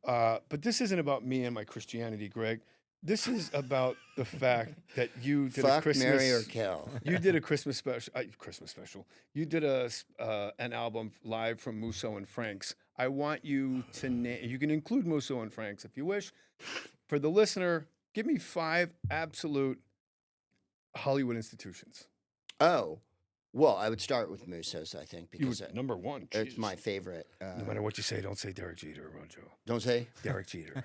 But this isn't about me and my Christianity, Greg. This is about the fact that you did a Christmas. Marry, or kill. You did a Christmas special. You did an album live from Musso and Frank's. I want you to name. You can include Musso and Frank's if you wish. For the listener, give me 5 absolute Hollywood institutions. Oh, well, I would start with Musso's, I think, because number one. It's Jesus. my favorite. No matter what you say, don't say Derek Jeter, Ronjo. Don't say Derek Jeter.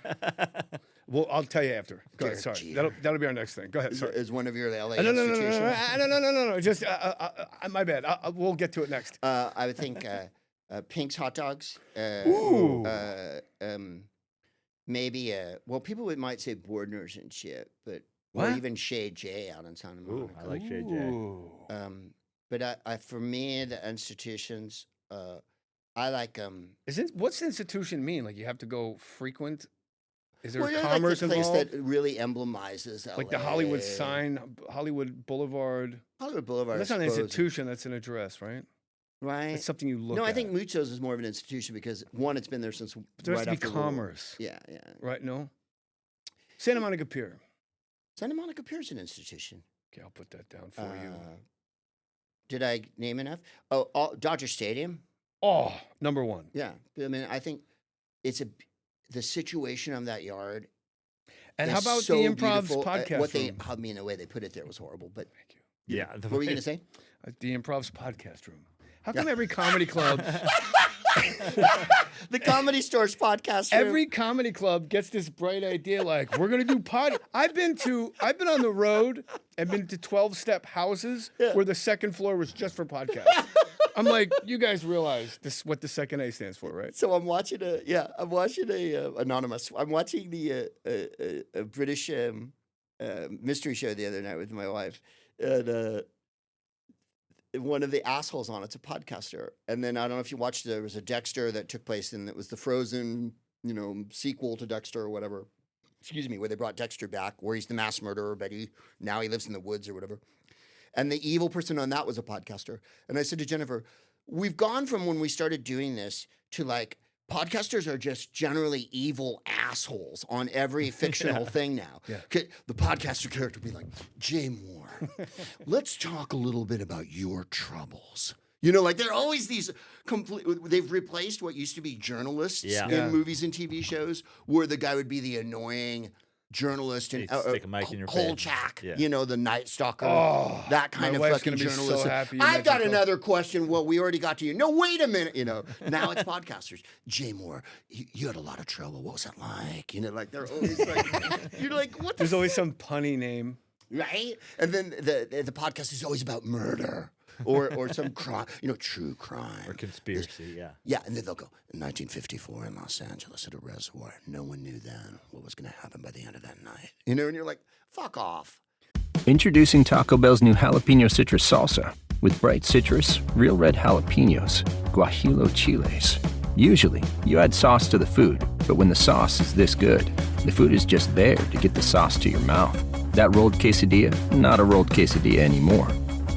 Well, I'll tell you after. Go ahead. Sorry, that'll be our next thing. Go ahead. Sorry. Is one of your LA No. institutions? Just my bad. We'll get to it next. I would think Pink's hot dogs. Ooh. Maybe. Well, people might say Bordner's and shit, but what? Or even Shay J out in Santa Monica. Ooh, I like Shay J. But for me, the institutions, I like. What's institution mean? Like you have to go frequent? Is there commerce commerce like the place involved? that really emblemizes LA. Like the Hollywood sign, Hollywood Boulevard. Hollywood Boulevard. That's not an institution. That's an address, right? Right. It's something you look at. No, I think Mucho's is more of an institution because one, it's been there since there right has to be after commerce. Yeah. Right? No. Santa Monica Pier. Santa Monica Pier's an institution. Okay, I'll put that down for you. Did I name enough? Oh, Dodger Stadium. Oh, number one. Yeah, I mean, I think it's the situation on that yard. And how about so the Improv's beautiful. podcast room? The way they put it there was horrible. But Thank you. Yeah. what were you going to say? The Improv's podcast room. How come every comedy club? The Comedy Stores podcast. Every comedy club gets this bright idea, like we're gonna do pod. I've been on the road and been to 12-step houses where the second floor was just for podcasts. I'm like, you guys realize this what the second A stands for, right? So I'm watching anonymous. I'm watching a British mystery show the other night with my wife, and one of the assholes on it's a podcaster. And then I don't know if you watched, there was a Dexter that took place, and it was the Frozen, sequel to Dexter or whatever. Excuse me, where they brought Dexter back, where he's the mass murderer, but now he lives in the woods or whatever. And the evil person on that was a podcaster. And I said to Jennifer, we've gone from when we started doing this to like, podcasters are just generally evil assholes on every fictional thing now. Yeah. The podcaster character would be like, Jay Mohr, let's talk a little bit about your troubles. Like they're always these they've replaced what used to be journalists in movies and TV shows, where the guy would be the annoying journalist and stick a mic in your Kolchak, face. the Night Stalker, that kind of fucking journalist. So happy I've got another question. Well, we already got to you. No, wait a minute. Now it's podcasters. Jay Mohr, you had a lot of trouble. What was that like? Like they're always like, you're like, what? There's always some punny name, right? And then the podcast is always about murder. Or some crime, true crime. Or conspiracy, Yeah, and then they'll go, in 1954 in Los Angeles at a reservoir. No one knew then what was going to happen by the end of that night. And you're like, fuck off. Introducing Taco Bell's new jalapeno citrus salsa. With bright citrus, real red jalapenos, guajillo chiles. Usually, you add sauce to the food, but when the sauce is this good, the food is just there to get the sauce to your mouth. That rolled quesadilla, not a rolled quesadilla anymore.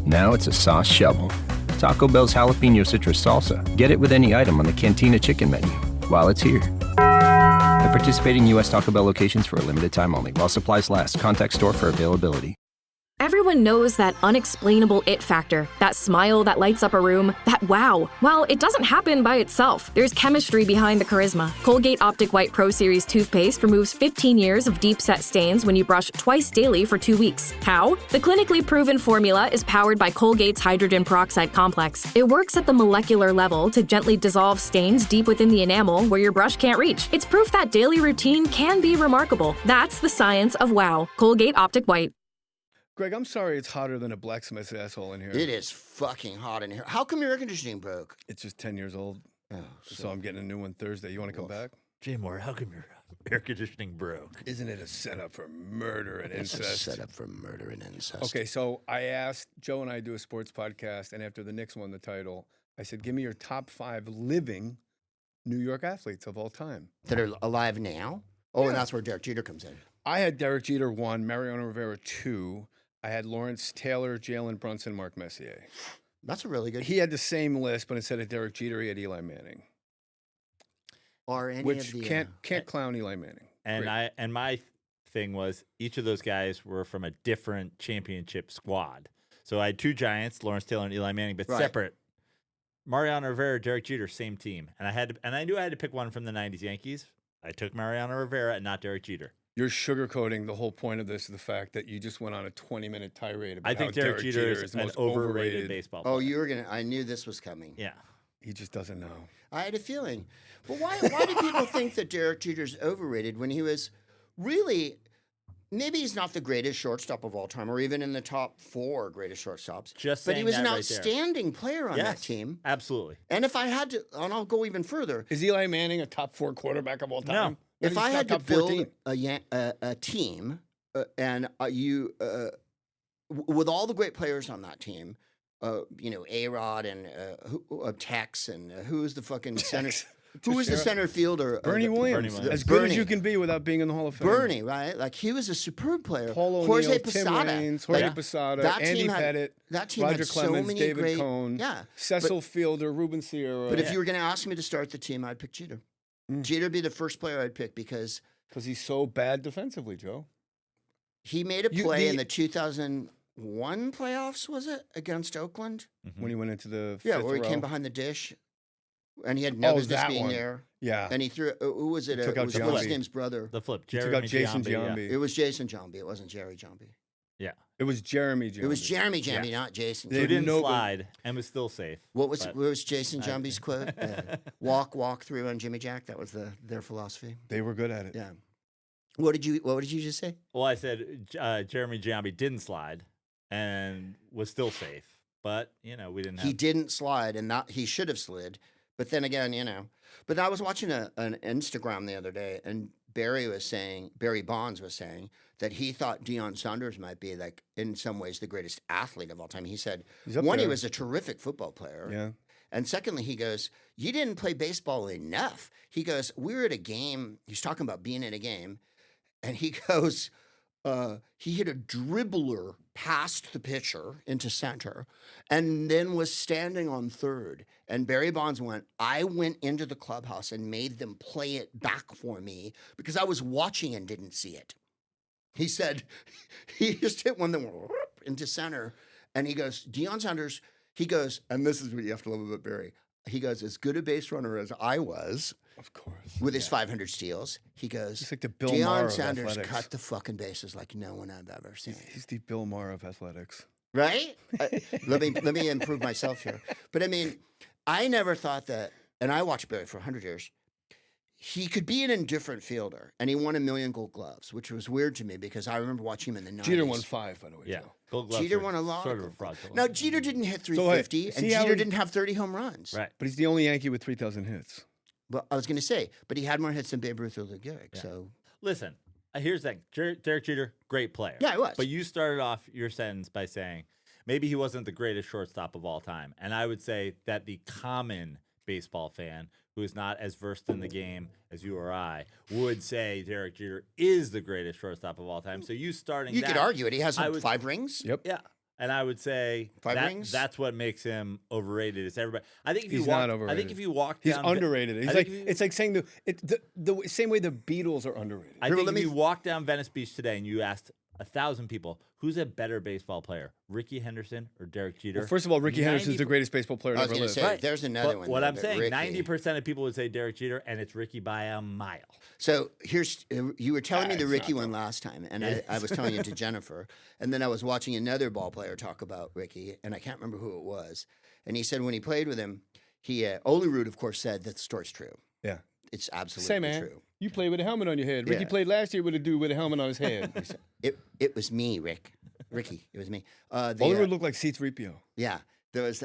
Now it's a sauce shovel. Taco Bell's jalapeno citrus salsa. Get it with any item on the Cantina chicken menu while it's here. At participating U.S. Taco Bell locations for a limited time only. While supplies last. Contact store for availability. Everyone knows that unexplainable it factor, that smile that lights up a room, that wow. Well, it doesn't happen by itself. There's chemistry behind the charisma. Colgate Optic White Pro Series toothpaste removes 15 years of deep-set stains when you brush twice daily for 2 weeks. How? The clinically proven formula is powered by Colgate's hydrogen peroxide complex. It works at the molecular level to gently dissolve stains deep within the enamel where your brush can't reach. It's proof that daily routine can be remarkable. That's the science of wow. Colgate Optic White. Greg, I'm sorry it's hotter than a blacksmith's asshole in here. It is fucking hot in here. How come your air conditioning broke? It's just 10 years old. Oh, so I'm getting a new one Thursday. You want to come back? Jay Mohr, how come your air conditioning broke? Isn't it a setup for murder and incest? It's a setup for murder and incest. Okay, so I asked, Joe and I do a sports podcast, and after the Knicks won the title, I said, give me your top 5 living New York athletes of all time. That are alive now? Oh, and that's where Derek Jeter comes in. I had Derek Jeter 1, Mariano Rivera 2. I had Lawrence Taylor, Jalen Brunson, Mark Messier. That's a really good. He had the same list, but instead of Derek Jeter, he had Eli Manning. Or any which of the can't clown Eli Manning. And my thing was each of those guys were from a different championship squad. So I had 2 Giants, Lawrence Taylor and Eli Manning, but separate. Mariano Rivera, Derek Jeter, same team. And I knew I had to pick one from the 90s Yankees. I took Mariano Rivera and not Derek Jeter. You're sugarcoating the whole point of this, the fact that you just went on a 20-minute tirade about I think how Derek Jeter is the an most overrated baseball player. Oh, you were going to... I knew this was coming. Yeah. He just doesn't know. I had a feeling. But why do people think that Derek Jeter's overrated when he was really... Maybe he's not the greatest shortstop of all time, or even in the top 4 greatest shortstops. But he was an outstanding player on that team. Absolutely. And if I had to... And I'll go even further. Is Eli Manning a top 4 quarterback of all time? No. If I had to build a team, and with all the great players on that team, A-Rod and Tex, and who was the fucking center? Who was the center fielder? Bernie Williams. As good as you can be without being in the Hall of Fame. Bernie, right? Like, he was a superb player. Paul O'Neill, Jorge Tim Posada. Raines, Jorge Posada, Andy Pettit, that team Roger had Clemens, so many David great, Cohn, Cecil Fielder, Ruben Sierra. But if you were going to ask me to start the team, I'd pick Jeter. Jeter would be the first player I'd pick because he's so bad defensively, Joe. He made a play in the 2001 playoffs, was it, against Oakland? Mm-hmm. When he went into the fifth where he came behind the dish, and he had no business being there. Yeah. And he threw, who was it? It was what's his name's brother. The flip. He took out Jason Giambi. It was Jason Giambi. It wasn't Jerry Giambi. Yeah. It was Jeremy Jamby. It was Jeremy Jamby, not Jason. Who didn't know, but- slide and was still safe. What was Jason Jamby's quote? Walk through on Jimmy Jack. That was their philosophy. They were good at it. Yeah. What did you just say? Well, I said Jeremy Jamby didn't slide and was still safe. But, we didn't have... He didn't slide, and he should have slid. But then again, But I was watching an Instagram the other day, and Barry Bonds was saying that he thought Deion Sanders might be, like, in some ways, the greatest athlete of all time. He said, one, he was a terrific football player. Yeah. And secondly, he goes, you didn't play baseball enough. He goes, we were at a game. He's talking about being in a game. And he goes, he hit a dribbler past the pitcher into center and then was standing on third. And Barry Bonds went, I went into the clubhouse and made them play it back for me because I was watching and didn't see it. He said he just hit one that went into center. And he goes, Deion Sanders, he goes, and this is what you have to love about Barry. He goes, as good a base runner as I was, of course, with his 500 steals, he goes, he's like the Bill Maher Deion of Sanders athletics. cut the fucking bases like no one I've ever seen. He's the Bill Maher of athletics. Right? Let me improve myself here. But I mean, I never thought that, and I watched Barry for 100 years. He could be an indifferent fielder, and he won 1 million Gold Gloves, which was weird to me because I remember watching him in the 90s. Jeter won 5, by the way. Yeah. Joe. Gold Gloves Jeter are won a lot. sort of a fraud. Now, Jeter didn't hit 350, and Jeter didn't have 30 home runs. Right. But he's the only Yankee with 3,000 hits. Well, I was going to say, but he had more hits than Babe Ruth or Lou Gehrig, so... Listen, here's the thing. Derek Jeter, great player. Yeah, he was. But you started off your sentence by saying maybe he wasn't the greatest shortstop of all time. And I would say that the common baseball fan who is not as versed in the game as you or I would say Derek Jeter is the greatest shortstop of all time. So you starting You could argue it. He has 5 rings. Yep. Yeah. And I would say 5 rings? That's what makes him overrated. Is everybody? I think if He's you walk, not overrated. I think if you walk He's down, underrated. He's I like think if you- it's like saying the same way the Beatles are underrated. I think if you walk down Venice Beach today and you asked 1,000 people, who's a better baseball player, Ricky Henderson or Derek Jeter? Well, first of all, Ricky Henderson's the greatest baseball player to I was ever going live. to say, there's another But one. what there, I'm but saying, Ricky- 90% of people would say Derek Jeter, and it's Ricky by a mile. So here's, you were telling me the Ricky one last time, and I was telling it to Jennifer, and then I was watching another ball player talk about Ricky, and I can't remember who it was. And he said when he played with him, Olerud, of course, said that the story's true. Yeah. It's absolutely Say, man, true. you played with a helmet on your head. Ricky Yeah. played last year with a dude with a helmet on his head. It was me, Ricky, it was me. Olerud looked like C-3PO. Yeah, there was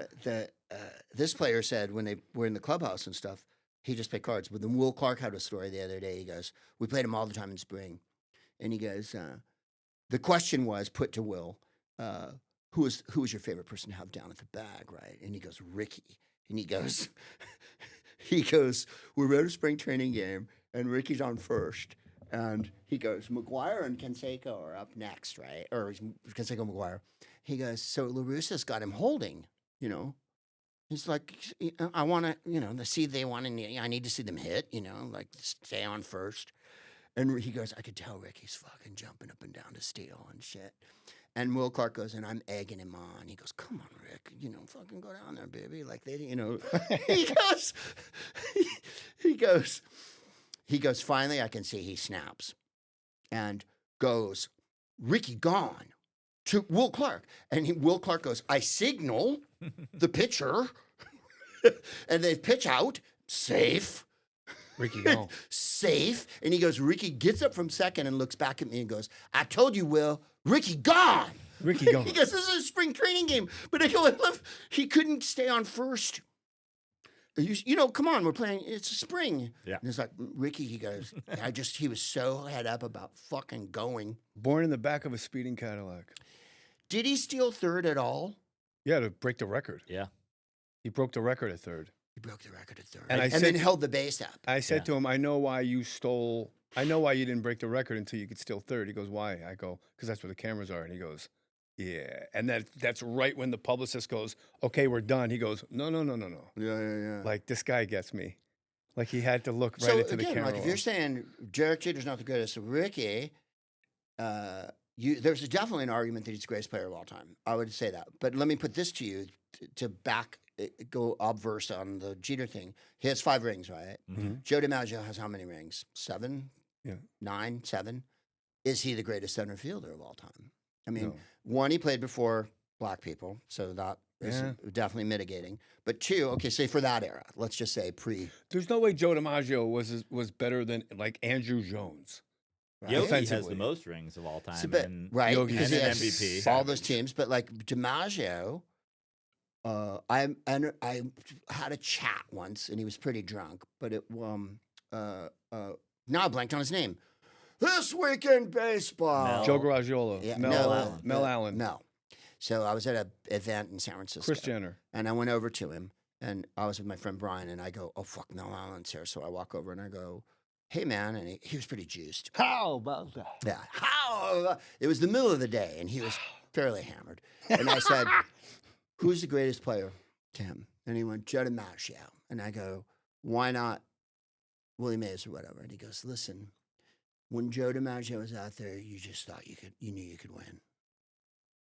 this player said when they were in the clubhouse and stuff, he just played cards. But then Will Clark had a story the other day. He goes, we played him all the time in spring. And he goes, the question was put to Will, who was your favorite person to have down at the bag, right? And he goes, Ricky. And he goes, we're at a spring training game, and Ricky's on first. And he goes, McGuire and Canseco are up next, right? Or Canseco, McGuire. He goes, so La Russa's got him holding, He's like, I want to, see they want to, I need to see them hit, like stay on first. And he goes, I could tell Ricky's fucking jumping up and down to steal and shit. And Will Clark goes, and I'm egging him on. He goes, come on, Rick, fucking go down there, baby. Like they, he goes, finally I can see he snaps and goes, Ricky gone to Will Clark. And Will Clark goes, I signal the pitcher and they pitch out, safe. Ricky gone. Safe. And he goes, Ricky gets up from second and looks back at me and goes, I told you, Will, Ricky gone. Ricky gone. He goes, this is a spring training game. But he couldn't stay on first. Come on, we're playing, it's spring. Yeah. And it's like, Ricky, he goes, he was so head up about fucking going. Born in the back of a speeding Cadillac. Did he steal third at all? Yeah, to break the record. Yeah. He broke the record at third. He broke the record at third. And then held the base up. I said to him, I know why you didn't break the record until you could steal third. He goes, why? I go, because that's where the cameras are. And he goes, yeah. And that's right when the publicist goes, okay, we're done. He goes, no. Yeah. Like, this guy gets me. Like, he had to look right into the camera. Like, if you're saying Derek Jeter's not the greatest, Ricky, there's definitely an argument that he's the greatest player of all time. I would say that. But let me put this to you to go obverse on the Jeter thing. He has 5 rings, right? Mm-hmm. Joe DiMaggio has how many rings? 7? Yeah. 9? 7? Is he the greatest center fielder of all time? I mean, No. one, he played before black people, so that is definitely mitigating. But two, okay, say for that era, let's just say pre. There's no way Joe DiMaggio was better than like Andrew Jones. Yogi has Offensively. the most rings of all time. So, but, and, right, Yogi because and he an has MVP. all those teams. But like DiMaggio, I had a chat once, and he was pretty drunk. But now I blanked on his name. This Week in Baseball. Mel. Joe Garagiola. Yeah, Mel Allen. No. So I was at an event in San Francisco. Chris Jenner. And I went over to him, and I was with my friend Brian, and I go, oh, fuck, Mel Allen's here. So I walk over, and I go, hey, man. And he was pretty juiced. How about that? Yeah. How? It was the middle of the day, and he was fairly hammered. And I said, who's the greatest player to him? And he went, Joe DiMaggio. And I go, why not Willie Mays or whatever? And he goes, listen, when Joe DiMaggio was out there, you just thought you knew you could win.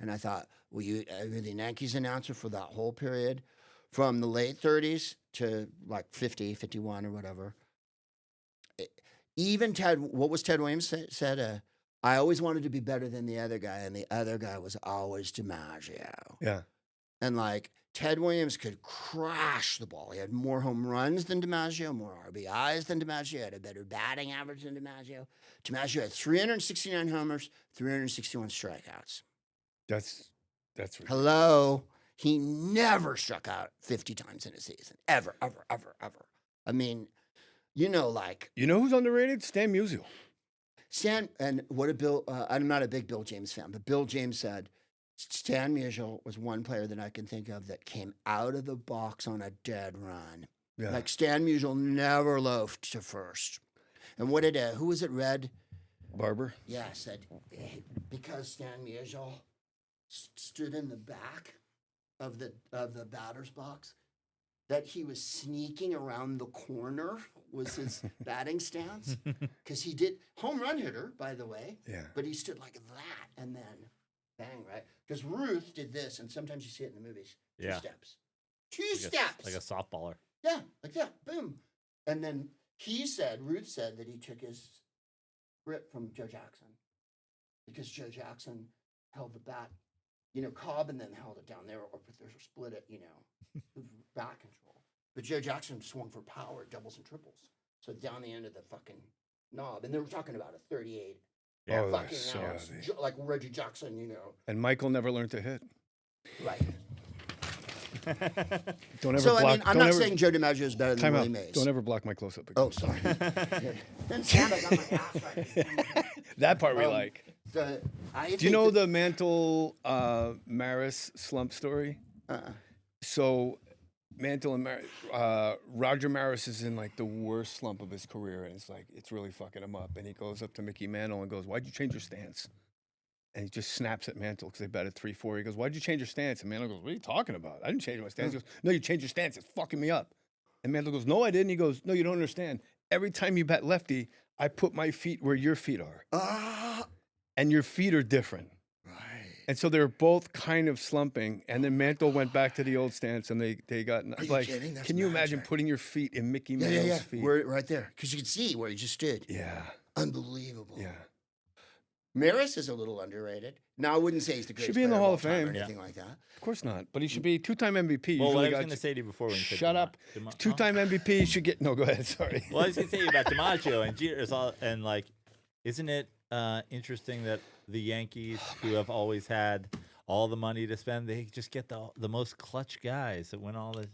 And I thought, well, you were the Yankees announcer for that whole period from the late 30s to like 50, 51 or whatever. Even what was Ted Williams said? I always wanted to be better than the other guy, and the other guy was always DiMaggio. Yeah. And like Ted Williams could crash the ball. He had more home runs than DiMaggio, more RBIs than DiMaggio, had a better batting average than DiMaggio. DiMaggio had 369 homers, 361 strikeouts. That's ridiculous. Hello. He never struck out 50 times in a season. Ever, ever, ever, ever. I mean, you know, like. You know who's underrated? Stan Musial. Stan, and what did Bill, I'm not a big Bill James fan, but Bill James said, Stan Musial was one player that I can think of that came out of the box on a dead run. Yeah. Like Stan Musial never loafed to first. And what did, who was it, Red? Barber. Yeah, said, because Stan Musial stood in the back of the batter's box, that he was sneaking around the corner was his batting stance. Because he did, home run hitter, by the way. Yeah. But he stood like that and then bang, right? Because Ruth did this, and sometimes you see it in the movies. Two steps. Two steps. Like a softballer. Yeah, like that. Boom. And then Ruth said that he took his grip from Joe Jackson. Because Joe Jackson held the bat, Cobb, and then held it down there, or split it, bat control. But Joe Jackson swung for power, doubles and triples. So down the end of the fucking knob. And they were talking about a 38. Yeah, fucking so ounce, like Reggie Jackson, And Michael never learned to hit. Right. Don't ever So, block. I mean, I'm not saying Joe DiMaggio is better than Time Willie out. Mays. Don't ever block my close-up. Oh, sorry. Then stand up on my ass right. That part we like. Do you know the Mantle Maris slump story? So Mantle and Roger Maris is in like the worst slump of his career, and it's really fucking him up. And he goes up to Mickey Mantle and goes, "Why'd you change your stance?" And he just snaps at Mantle because they batted 3-4. He goes, "Why'd you change your stance?" And Mantle goes, "What are you talking about? I didn't change my stance." He goes, "No, you changed your stance. It's fucking me up." And Mantle goes, "No, I didn't." He goes, "No, you don't understand. Every time you bat lefty, I put my feet where your feet are. And your feet are different." And so they're both kind of slumping, and then Mantle went back to the old stance, and they got like. Can you imagine putting your feet in Mickey Mantle's feet? Right there, because you can see where he just stood. Yeah, unbelievable. Yeah, Maris is a little underrated. Now I wouldn't say he's the greatest. Should be in the Hall of Fame or anything like that. Of course not, but he should be two-time MVP. Well, what I was going to say to you before when you said shut up. Two-time MVP should get. No, go ahead. Sorry. Well, I was going to say about DiMaggio and Jeter and like, isn't it interesting that the Yankees, who have always had all the money to spend, they just get the most clutch guys that win all the,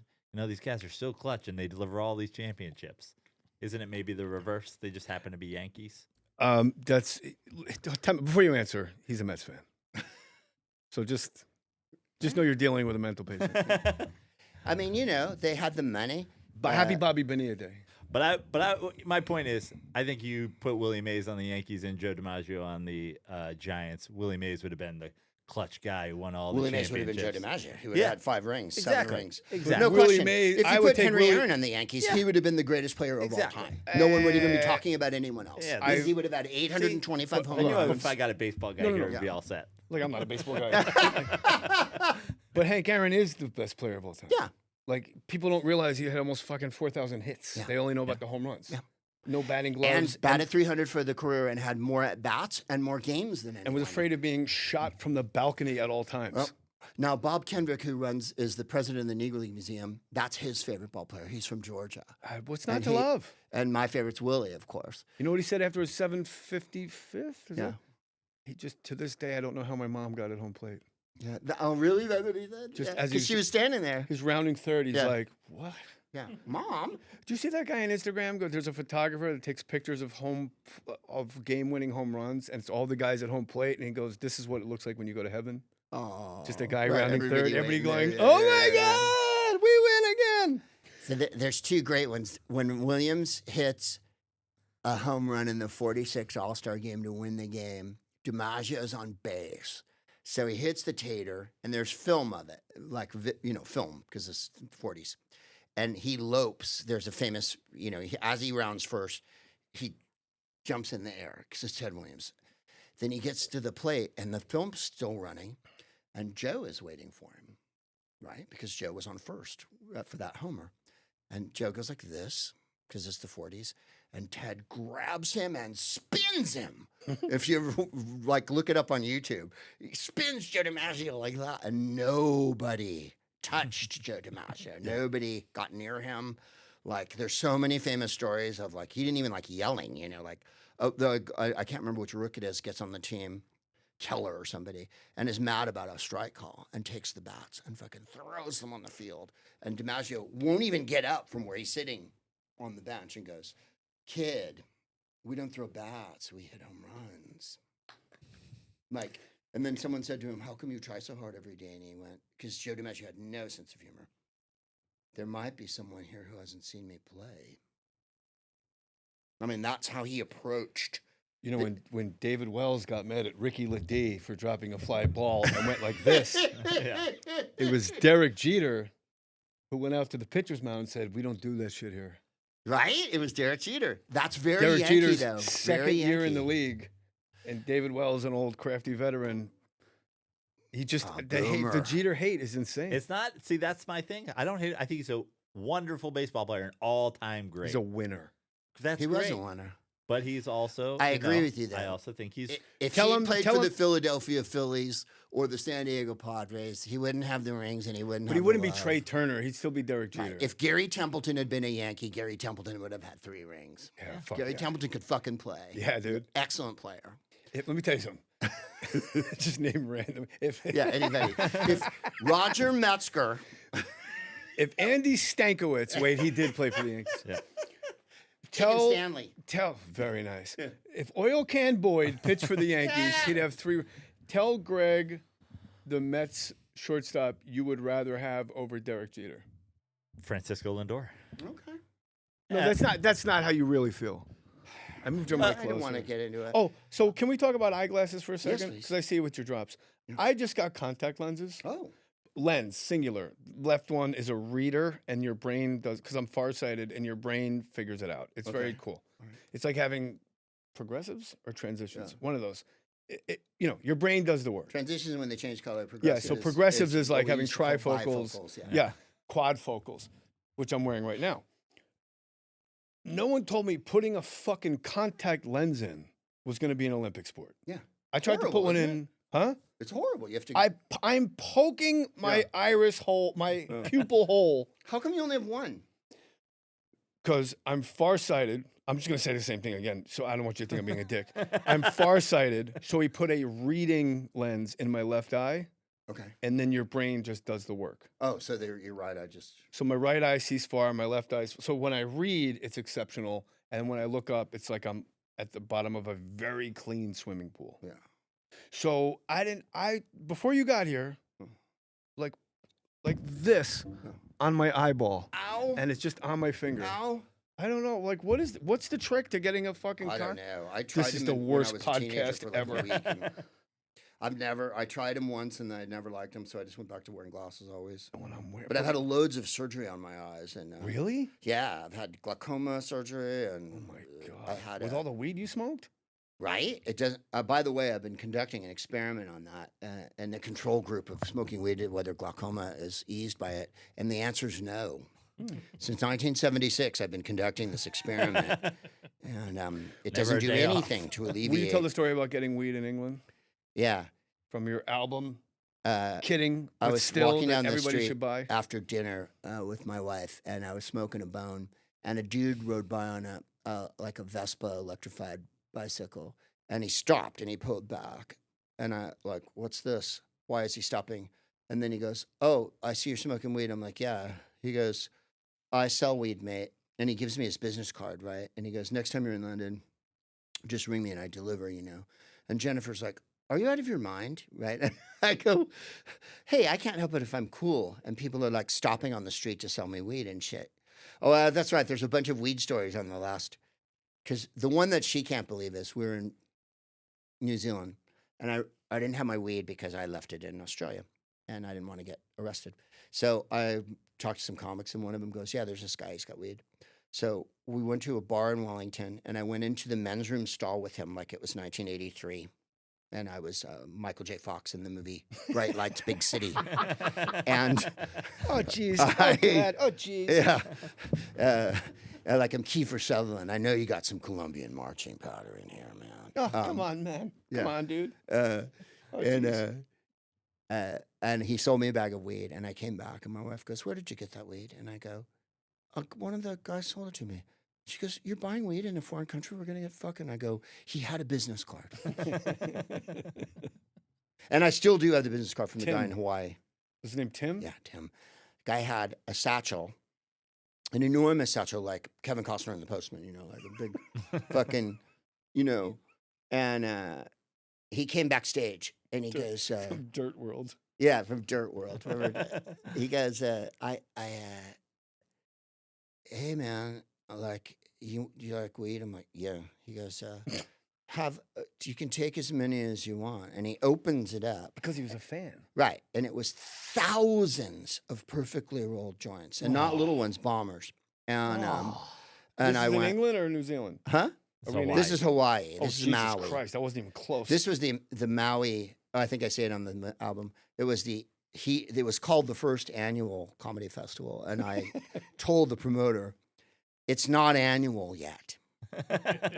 these guys are so clutch and they deliver all these championships. Isn't it maybe the reverse? They just happen to be Yankees. Before you answer, he's a Mets fan. So just know you're dealing with a mental patient. I mean, they had the money. But happy Bobby Bonilla Day. But my point is, I think you put Willie Mays on the Yankees and Joe DiMaggio on the Giants. Willie Mays would have been the clutch guy who won all the championships. Willie Mays would have been Joe DiMaggio. He would have had 5 rings, 7 rings. Exactly. No Willie question. Mays, if you I put would take Henry Willie- Aaron on the Yankees, he would have been the greatest player of all time. No one would even be talking about anyone else. Yeah, He would have had 825 home runs. If I got a baseball guy here, it'd be all set. Like, I'm not a baseball guy. But Hank Aaron is the best player of all time. Yeah. Like, people don't realize he had almost fucking 4,000 hits. Yeah. They only know about the home runs. Yeah. No batting gloves. And batted 300 for the career and had more at-bats and more games than anyone. And was afraid of being shot from the balcony at all times. Well, now, Bob Kendrick, who is the president of the Negro League Museum, that's his favorite ball player. He's from Georgia. What's not to love? And my favorite's Willie, of course. You know what he said after his 755th? Yeah. He just, to this day, I don't know how my mom got at home plate. Yeah. Oh, really? That's what he said? Just as she was standing there. He's rounding third. He's like, what? Yeah. Mom? Do you see that guy on Instagram? There's a photographer that takes pictures of game-winning home runs, and it's all the guys at home plate, and he goes, this is what it looks like when you go to heaven. Oh, just a guy rounding third, everybody going, my God, we win again. So there's two great ones. When Williams hits a home run in the 46 All-Star game to win the game, DiMaggio's on base. So he hits the tater, and there's film of it, like, film, because it's 40s. And he lopes. There's a famous, as he rounds first, he jumps in the air because it's Ted Williams. Then he gets to the plate, and the film's still running. And Joe is waiting for him, right? Because Joe was on first for that homer. And Joe goes like this, because it's the 40s. And Ted grabs him and spins him. If you ever, look it up on YouTube. He spins Joe DiMaggio like that. And nobody touched Joe DiMaggio. Nobody got near him. There's so many famous stories of, he didn't even yelling, I can't remember which rook it is, gets on the team. Keller or somebody, and is mad about a strike call and takes the bats and fucking throws them on the field. And DiMaggio won't even get up from where he's sitting on the bench and goes, kid, we don't throw bats, we hit home runs. And then someone said to him, how come you try so hard every day? And he went, because Joe DiMaggio had no sense of humor. There might be someone here who hasn't seen me play. I mean, that's how he approached. When David Wells got mad at Ricky Ledee for dropping a fly ball and went like this, it was Derek Jeter who went out to the pitcher's mound and said, we don't do that shit here. Right? It was Derek Jeter. That's very Derek Yankee, Jeter's though. second year in the league, and David Wells, an old crafty veteran, he just, the Jeter hate is insane. It's not, see, that's my thing. I don't hate it. I think he's a wonderful baseball player, an all-time great. He's a winner. He was a winner. But he's also... I agree with you there. I also think he's... If he played for the Philadelphia Phillies or the San Diego Padres, he wouldn't have the rings and he wouldn't have But he wouldn't the be Trey Turner. He'd still be Derek Jeter. Right. If Gary Templeton had been a Yankee, Gary Templeton would have had 3 rings. Yeah, Gary Templeton could fucking play. Yeah, dude. Excellent player. Let me tell you something. Just name random. Anybody. If Roger Metzger... If Andy Stankiewicz... Wait, he did play for the Yankees. Yeah. Stanley. Very nice. Yeah. If Oil Can Boyd pitched for the Yankees, he'd have 3. Tell Greg, the Mets shortstop, you would rather have over Derek Jeter. Francisco Lindor. Okay. No, that's not how you really feel. I moved your mic closer. I don't want to get into it. Oh, so can we talk about eyeglasses for a second? Yes, please. Because I see it with your drops. I just got contact lenses. Oh. Lens, singular. Left one is a reader, and your brain does, because I'm farsighted, and your brain figures it out. It's very cool. Right. It's like having progressives or transitions. One of those. Your brain does the work. Transitions when they change color. Yeah, so progressives is like having trifocals. Yeah, quadfocals, which I'm wearing right now. No one told me putting a fucking contact lens in was going to be an Olympic sport. Yeah. I tried to put one in. Huh? It's horrible. You have to. I'm poking my iris hole, my pupil hole. How come you only have one? Because I'm farsighted. I'm just going to say the same thing again, so I don't want you to think I'm being a dick. I'm farsighted, so we put a reading lens in my left eye. Okay. And then your brain just does the work. Oh, so your right eye just... So my right eye sees far, my left eye... So when I read, it's exceptional. And when I look up, it's like I'm at the bottom of a very clean swimming pool. Yeah. So before you got here, like this on my eyeball. Ow. And it's just on my finger. Ow. I don't know. Like, what's the trick to getting a fucking... I don't know. This is the worst podcast ever. I tried them once and I never liked them, so I just went back to wearing glasses always. But I've had loads of surgery on my eyes. And really? Yeah, I've had glaucoma surgery and... Oh my God. With all the weed you smoked? Right? It doesn't... by the way, I've been conducting an experiment on that and the control group of smoking weed, whether glaucoma is eased by it, and the answer is no. Since 1976, I've been conducting this experiment, and it Never doesn't a do day off. anything to alleviate. Will you tell the story about getting weed in England Yeah. from your album? Uh, Kidding. I but was still walking that down the everybody street should buy. after dinner with my wife, and I was smoking a bone, and a dude rode by on like a Vespa electrified bicycle, and he stopped and he pulled back, and I like, what's this? Why is he stopping? And then he goes, "Oh, I see you're smoking weed." I'm like, "Yeah." He goes, "I sell weed, mate," and he gives me his business card, right? And he goes, "Next time you're in London, just ring me and I deliver, you know." And Jennifer's like, "Are you out of your mind?" Right? And I go, "Hey, I can't help it if I'm cool." And people are like stopping on the street to sell me weed and shit. Oh, that's right. There's a bunch of weed stories on the last. Because the one that she can't believe is we're in New Zealand, and I didn't have my weed because I left it in Australia, and I didn't want to get arrested. So I talked to some comics, and one of them goes, "Yeah, there's this guy. He's got weed." So we went to a bar in Wellington, and I went into the men's room stall with him like it was 1983. And I was Michael J. Fox in the movie Bright Lights, Big City. And Oh, jeez. Oh, God. Oh, jeez. yeah. Like I'm Kiefer Sutherland. I know you got some Colombian marching powder in here, man. Oh, come on, man. Come on, dude. And he sold me a bag of weed, and I came back, and my wife goes, "Where did you get that weed?" And I go, "One of the guys sold it to me." She goes, "You're buying weed in a foreign country? We're going to get fucking." I go, "He had a business card." And I still do have the business card from the guy in Hawaii. Was his name Tim? Yeah, Tim. Guy had a satchel, an enormous satchel, like Kevin Costner in The Postman, you know, like a big fucking, you know. And he came backstage, and he goes... from Dirt World. Yeah, from Dirt World. He goes, "Hey, man, like, you like weed?" I'm like, "Yeah." He goes, "You can take as many as you want." And he opens it up. Because he was a fan. Right. And it was thousands of perfectly rolled joints, and not little ones, bombers. And This I is went, in England or New Zealand? Huh? This is Hawaii. Oh, This is Jesus Maui. Christ, that wasn't even close. This was the Maui. I think I say it on the album. It was it was called the first annual comedy festival, and I told the promoter, "It's not annual yet."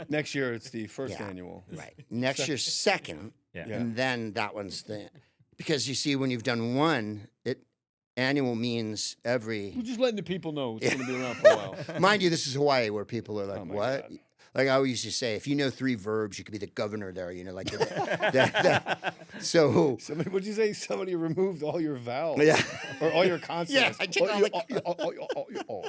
Next year, it's the first annual. Right. Next year's second, Yeah. and then that one's because you see, when you've done one, annual means every. We're just letting the people know it's going to be around for a while. Mind you, this is Hawaii, where people are like, Oh my "What?" God. Like I always used to say, if you know 3 verbs, you could be the governor there. You know, like so. Somebody, what'd you say? Somebody removed all your vowels. Yeah. Or all your consonants. Yeah, I took Oh.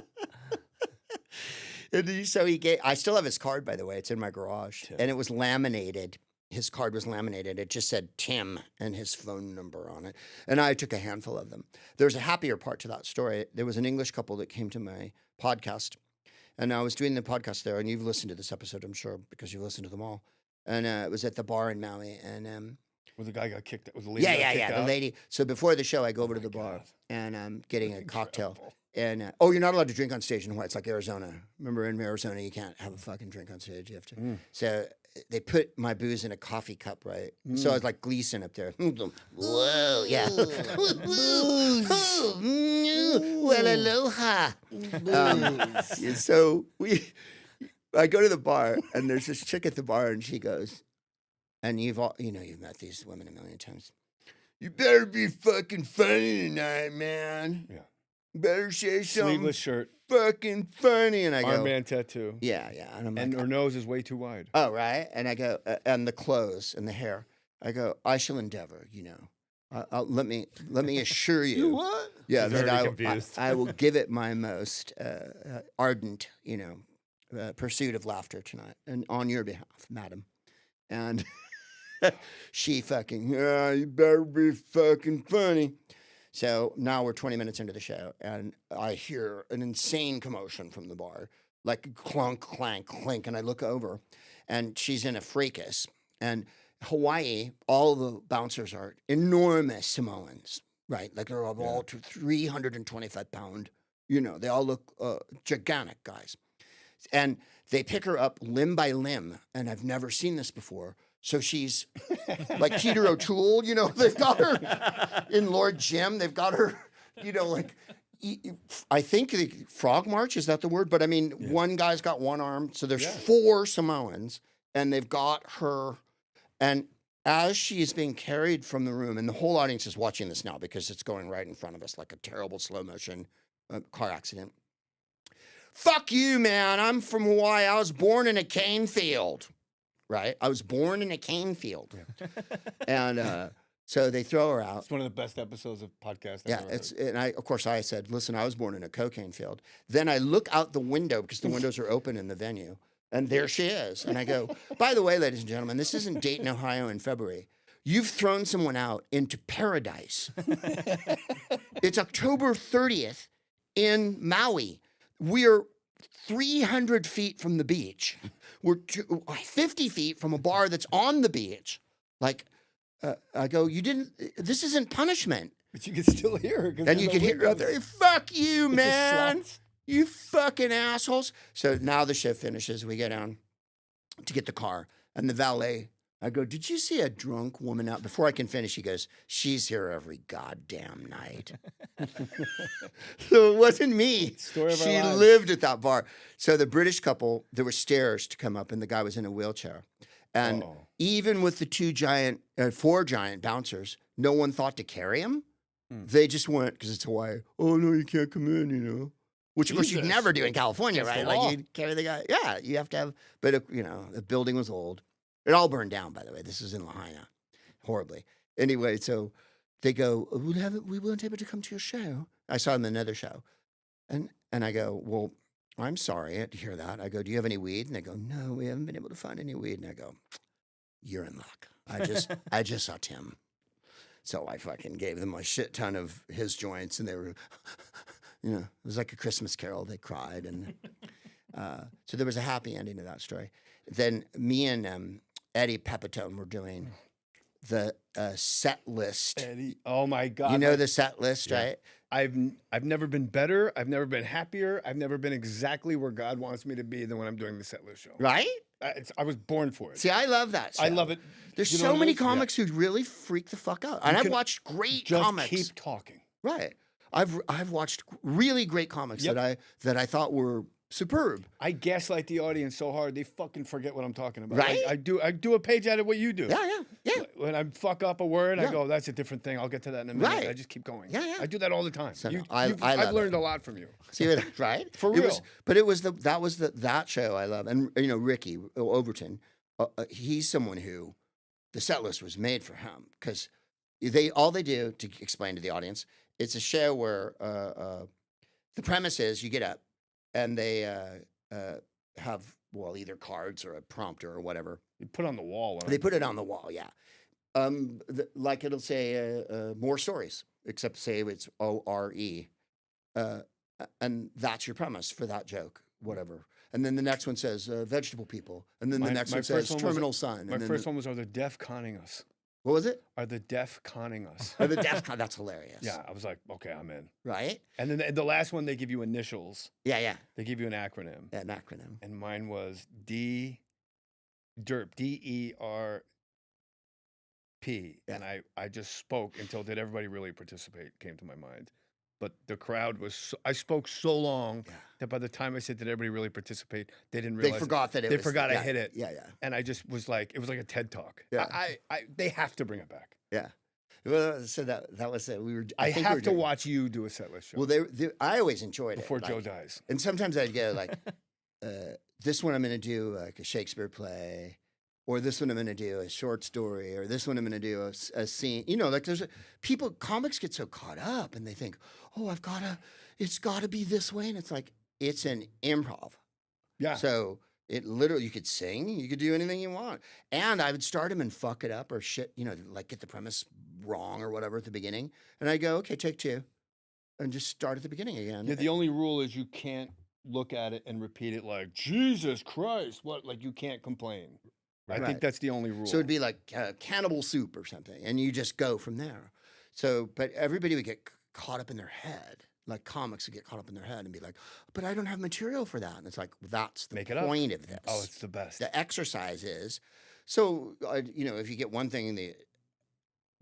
And so he gave. I still have his card, by the way. It's in my garage, and it was laminated. His card was laminated. It just said Tim and his phone number on it. And I took a handful of them. There's a happier part to that story. There was an English couple that came to my podcast, and I was doing the podcast there. And you've listened to this episode, I'm sure, because you've listened to them all. And it was at the bar in Maui, and Where the guy got kicked out. Was the lady got kicked the out? lady. So before the show, I go over to the bar, and I'm getting a cocktail. And you're not allowed to drink on stage in Hawaii. It's like Arizona. Remember, in Arizona, you can't have a fucking drink on stage. You have to. So they put my booze in a coffee cup, right? So I was like Gleason up there. Whoa, yeah. Well, aloha. So I go to the bar, and there's this chick at the bar, and she goes, and you've met these women a million times. "You better be fucking funny tonight, man. Yeah. Better say something Sleeveless shirt. fucking funny." And I go, Armband tattoo. yeah. And I'm like, And her nose is way too wide. "Oh, right." And I go, and the clothes and the hair. I go, "I shall endeavor, you know. Let me assure you." You what? Yeah, She's that already confused. I will give it my most ardent, pursuit of laughter tonight, and on your behalf, madam. And she fucking, "You better be fucking funny." So now we're 20 minutes into the show, and I hear an insane commotion from the bar, like clunk, clank, clink, and I look over, and she's in a fracas. And Hawaii, all the bouncers are enormous Samoans, right? Like they're all 325-pound, they all look gigantic guys. And they pick her up limb by limb, and I've never seen this before. So she's like Peter O'Toole, they've got her in Lord Jim. They've got her, like I think the frog march, is that the word? But I mean, one guy's got one arm. So there's 4 Samoans, and they've got her. And as she is being carried from the room, and the whole audience is watching this now because it's going right in front of us like a terrible slow motion car accident. Fuck you, man. I'm from Hawaii. I was born in a cane field, right? I was born in a cane field. Yeah. And so they throw her out. It's one of the best episodes of podcast. Yeah, and of course I said, listen, I was born in a cocaine field. Then I look out the window because the windows are open in the venue, and there she is. And I go, by the way, ladies and gentlemen, this isn't Dayton, Ohio in February. You've thrown someone out into paradise. It's October 30th in Maui. We're 300 feet from the beach. We're 50 feet from a bar that's on the beach. Like, I go, this isn't punishment. But you can still hear her. And you can hear her out there, fuck you, man. You fucking assholes. So now the shift finishes. We go down to get the car. And the valet, I go, did you see a drunk woman out? Before I can finish, he goes, she's here every goddamn night. So it wasn't me. She lived at that bar. So the British couple, there were stairs to come up, and the guy was in a wheelchair. And even with the 4 giant bouncers, no one thought to carry him. They just went, because it's Hawaii, oh, no, you can't come in, you know. Which, of course, you'd never do in California, right? Like, you'd carry the guy. Yeah, you have to have, but, the building was old. It all burned down, by the way. This is in Lahaina, horribly. Anyway, so they go, we weren't able to come to your show. I saw them in another show. And I go, well, I'm sorry to hear that. I go, do you have any weed? And they go, no, we haven't been able to find any weed. And I go, you're in luck. I just saw Tim. So I fucking gave them a shit ton of his joints, and they were, it was like a Christmas carol. They cried. And so there was a happy ending to that story. Then me and Eddie Pepitone were doing the set list. Eddie, oh my God. You know the set list, right? I've never been better. I've never been happier. I've never been exactly where God wants me to be than when I'm doing the set list show. Right? I was born for it. See, I love that show. I love it. There's so many comics who really freak the fuck out. And I've watched great comics. Just keep talking. Right. I've watched really great comics that I thought were superb. I gaslight the audience so hard they fucking forget what I'm talking about. Right? I do a page out of what you do. Yeah. When I fuck up a word, I go, that's a different thing. I'll get to that in a minute. Right. I just keep going. Yeah. I do that all the time. So I've learned a lot from you. See, right? For real. That show I love. And Ricky Overton, he's someone who the set list was made for him, because all they do, to explain to the audience, it's a show where the premise is you get up and they have, either cards or a prompter or whatever. You put on the wall. They put it on the wall, yeah. Like it'll say Mohr Stories, except say it's O-R-E. And that's your premise for that joke, whatever. And then the next one says vegetable people. And then the next one says terminal sun. My first one was, are the deaf conning us? What was it? Are the deaf conning us? Are the deaf that's hilarious. Yeah, I was like, okay, I'm in. Right? And then the last one, they give you initials. Yeah. They give you an acronym. Yeah, an acronym. And mine was DERP, D-E-R-P. Yeah. And I just spoke until did everybody really participate came to my mind. But the crowd was, I spoke so long that by the time I said, did everybody really participate, they didn't realize. They forgot that it was. They forgot I hit it. Yeah. And I just was like, it was like a TED Talk. Yeah. They have to bring it back. Yeah. Well, so that was it. I have to watch you do a set list show. Well, I always enjoyed before it. Joe dies. And sometimes I'd go like, this one I'm going to do like a Shakespeare play, or this one I'm going to do a short story, or this one I'm going to do a scene. Like comics get so caught up and they think, oh, it's got to be this way. And it's like, it's an improv. Yeah. So it literally, you could sing, you could do anything you want. And I would start him and fuck it up or shit, like get the premise wrong or whatever at the beginning. And I go, okay, take 2. And just start at the beginning again. Yeah, the only rule is you can't look at it and repeat it like, Jesus Christ, what? Like, you can't complain. I think that's the only rule. So it'd be like cannibal soup or something, and you just go from there. So, but everybody would get caught up in their head. Like comics would get caught up in their head and be like, but I don't have material for that. And it's like, that's the point of this. Oh, it's the best. The exercise is, so, if you get one thing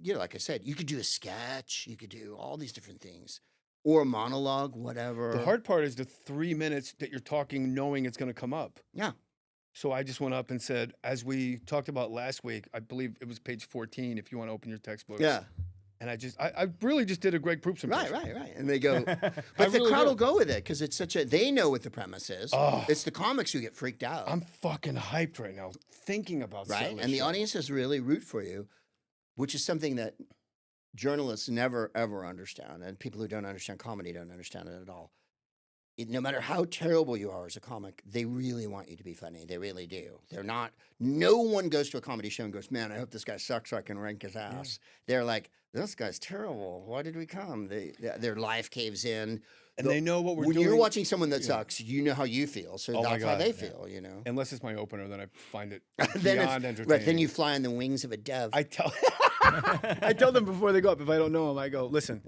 like I said, you could do a sketch, you could do all these different things. or monologue, whatever. The hard part is the 3 minutes that you're talking, knowing it's going to come up. Yeah. So I just went up and said, as we talked about last week, I believe it was page 14, if you want to open your textbooks. Yeah. And I really just did a Greg Proops impression. Right. And they go, but the crowd will go with it because it's they know what the premise is. Oh. It's the comics who get freaked out. I'm fucking hyped right now thinking about right. And the audiences really root for you, which is something that journalists never, ever understand. And people who don't understand comedy don't understand it at all. No matter how terrible you are as a comic, they really want you to be funny. They really do. They're not, no one goes to a comedy show and goes, man, I hope this guy sucks so I can rank his ass. Yeah. They're like, this guy's terrible. Why did we come? Their life caves in. And they know what we're doing. When you're watching someone that sucks, you know how you feel. So that's how they feel, you know. Unless it's my opener, then I find it then beyond entertaining. Right, then you fly on the wings of a dove. I tell them before they go up, if I don't know them, I go, listen,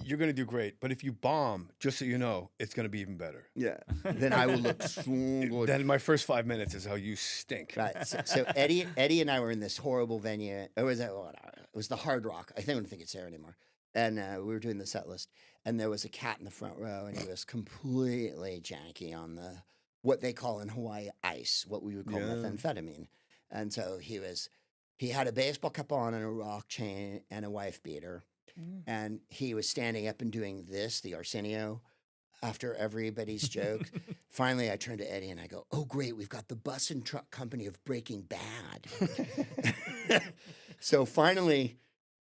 you're going to do great, but if you bomb, just so you know, it's going to be even better. Yeah. Then I will look so good. Then my first 5 minutes is how you stink. Right. So Eddie and I were in this horrible venue. It was the Hard Rock. I don't think it's there anymore. And we were doing the set list, and there was a cat in the front row, and he was completely janky on what they call in Hawaii ice, what we would call methamphetamine. And so he had a baseball cap on and a rock chain and a wife beater. And he was standing up and doing the Arsenio, after everybody's joke. Finally, I turned to Eddie and I go, oh, great, we've got the bus and truck company of Breaking Bad. So finally,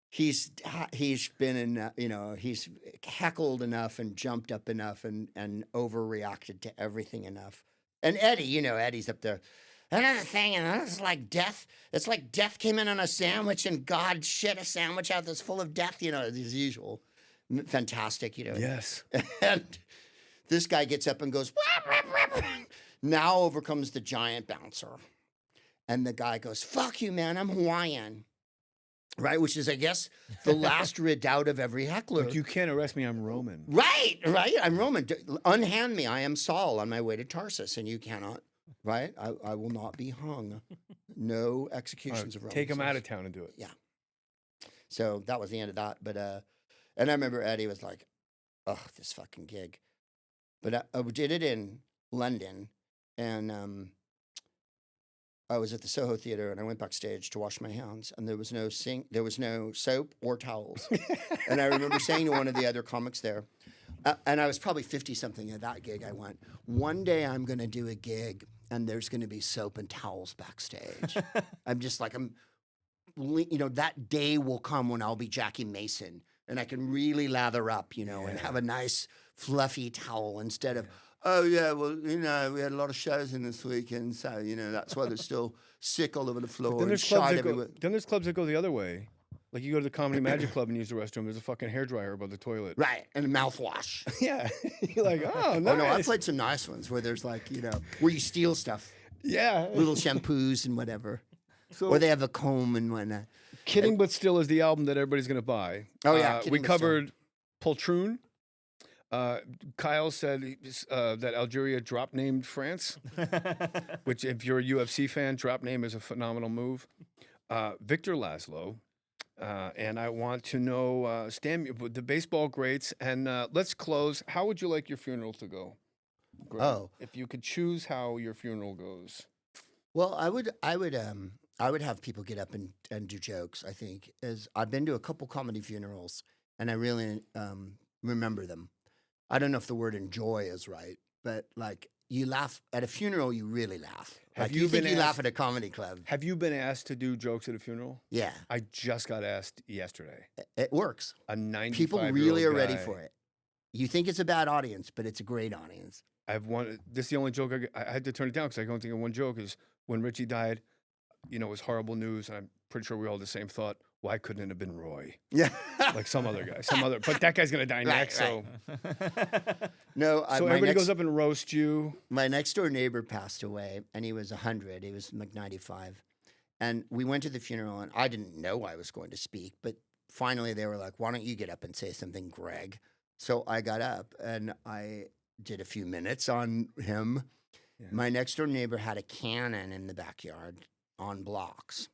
he's been in, he's heckled enough and jumped up enough and overreacted to everything enough. And Eddie, Eddie's up there. Another thing, and it's like death. It's like death came in on a sandwich and God shit a sandwich out that's full of death, as usual. Fantastic, Yes. And this guy gets up and goes, wah, wah, wah. Now overcomes the giant bouncer. And the guy goes, fuck you, man, I'm Hawaiian. Right, which is, I guess, the last redoubt of every heckler. Like, you can't arrest me, I'm Roman. Right, I'm Roman. Unhand me, I am Saul on my way to Tarsus, and you cannot. Right? I will not be hung. No executions of Romans. Take him out of town and do it. Yeah. So that was the end of that. But and I remember Eddie was like, "Oh, this fucking gig." But I did it in London, and I was at the Soho Theatre, and I went backstage to wash my hands, and there was no there was no soap or towels. And I remember saying to one of the other comics there, and I was probably 50-something at that gig, I went, one day I'm going to do a gig and there's going to be soap and towels backstage. I'm just like, that day will come when I'll be Jackie Mason and I can really lather up, and have a nice fluffy towel instead of, oh yeah, well, we had a lot of shows in this weekend, so, that's why they're still sick all over the floor then and shot everywhere. Then there's clubs that go the other way. Like you go to the Comedy Magic Club and use the restroom, there's a fucking hairdryer above the toilet. Right, and a mouthwash. Yeah. You're like, oh, nice. Oh, no, I've played some nice ones where there's like, where you steal stuff. Yeah. Little shampoos and whatever. Or they have a comb and whatnot. Kidding But Still is the album that everybody's going to buy. Oh, yeah. We covered Poltroon. Kyle said that Algeria drop named France, which if you're a UFC fan, drop name is a phenomenal move. Victor Laszlo. And I want to know, Stan, the baseball greats, and let's close. How would you like your funeral to go? Greg? Oh, if you could choose how your funeral goes. Well, I would have people get up and do jokes. I think as I've been to a couple comedy funerals, and I really remember them. I don't know if the word enjoy is right, but like you laugh at a funeral, you really laugh. Like you laugh at a comedy club. Have you been asked to do jokes at a funeral? Yeah. I just got asked yesterday. It works. A 95-year-old People really are guy. ready for it. You think it's a bad audience, but it's a great audience. This is the only joke I had to turn it down because I don't think of one joke is when Richie died, it was horrible news. And I'm pretty sure we all had the same thought. Why couldn't it have been Roy? Yeah. Like some other guy. But that guy's going to die next. Right. So no. So everybody goes up and roasts you. My next door neighbor passed away, and he was 100. He was like 95. And we went to the funeral, and I didn't know I was going to speak. But finally they were like, why don't you get up and say something, Greg? So I got up, and I did a few minutes on him. Yeah. My next door neighbor had a cannon in the backyard on blocks.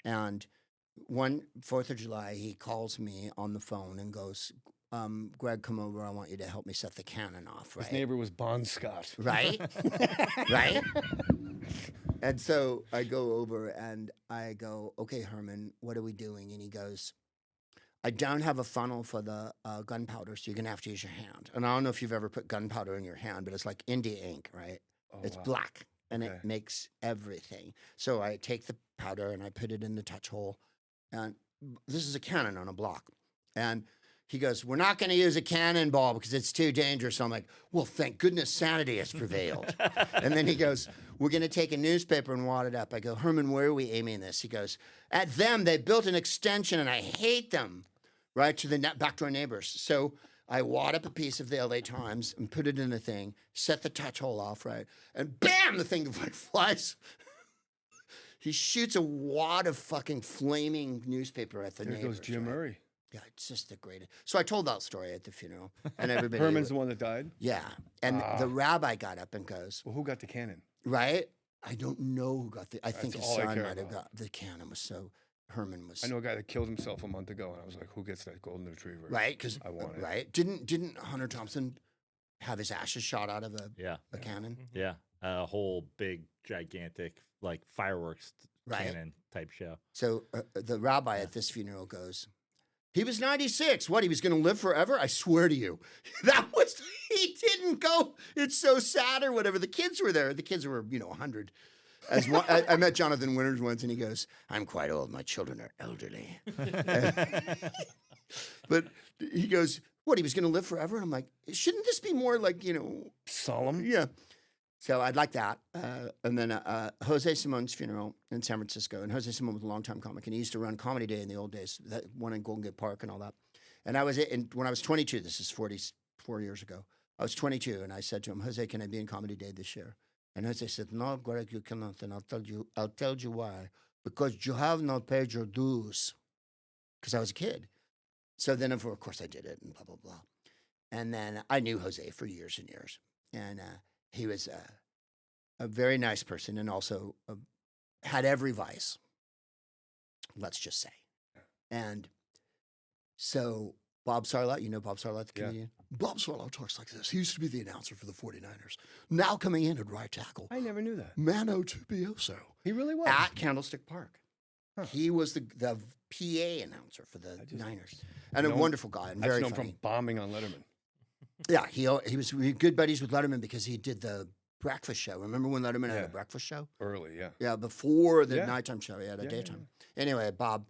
And one 4th of July, he calls me on the phone and goes, Greg, come over. I want you to help me set the cannon off, right? His neighbor was Bon Scott. Right? Right? And so I go over and I go, okay, Herman, what are we doing? And he goes, I don't have a funnel for the gunpowder, so you're going to have to use your hand. And I don't know if you've ever put gunpowder in your hand, but it's like India ink, right? Oh, it's wow. black, and Okay. it makes everything. So I take the powder and I put it in the touch hole. And this is a cannon on a block. And he goes, we're not going to use a cannonball because it's too dangerous. So I'm like, well, thank goodness sanity has prevailed. And then he goes, we're going to take a newspaper and wad it up. I go, Herman, where are we aiming this? He goes, at them. They built an extension and I hate them, right, to the back door neighbors. So I wad up a piece of the LA Times and put it in the thing, set the touch hole off, right, and bam, the thing like flies. He shoots a wad of fucking flaming newspaper at the There neighbors. goes Jim right? Murray. Yeah, it's just the greatest. So I told that story at the funeral, and everybody. Herman's the one that died? Yeah, and the rabbi got up and goes, well, who got the cannon? Right? I don't know who got the. I think his all I son care might have about. got the cannon. Was so Herman was. I know a guy that killed himself a month ago, and I was like, who gets that golden retriever? Right, because I want it. Right? Didn't Hunter Thompson have his ashes shot out of a cannon? Yeah, a whole big, gigantic, like fireworks cannon type show. So the rabbi at this funeral goes, he was 96. What, he was going to live forever? I swear to you. He didn't go. It's so sad or whatever. The kids were there. The kids were, 100. As one, I met Jonathan Winters once, and he goes, I'm quite old. My children are elderly. But he goes, what, he was going to live forever? And I'm like, shouldn't this be more like, solemn? Yeah. So I'd like that. And then Jose Simon's funeral in San Francisco. And Jose Simon was a longtime comic. And he used to run Comedy Day in the old days, that one in Golden Gate Park and all that. And when I was 22, this is 44 years ago, I was 22. And I said to him, Jose, can I be in Comedy Day this year? And Jose said, no, Greg, you cannot. And I'll tell you why. Because you have not paid your dues. Because I was a kid. So then, of course, I did it and blah, blah, blah. And then I knew Jose for years and years. And he was a very nice person and also had every vice, let's just say. And so Bob Sarlott, you know Bob Sarlott, the comedian? Bob Sarlott talks like this. He used to be the announcer for the 49ers. Now coming in at right tackle. I never knew that. Mano Tupioso. He really was? At Candlestick Park. Huh. He was the PA announcer for the Niners. And a wonderful guy and very funny. From bombing on Letterman. Yeah, he was good buddies with Letterman because he did the breakfast show. Remember when Letterman had a breakfast show? Early, yeah. Yeah, before the nighttime show, he had a daytime. Yeah. Anyway, Bob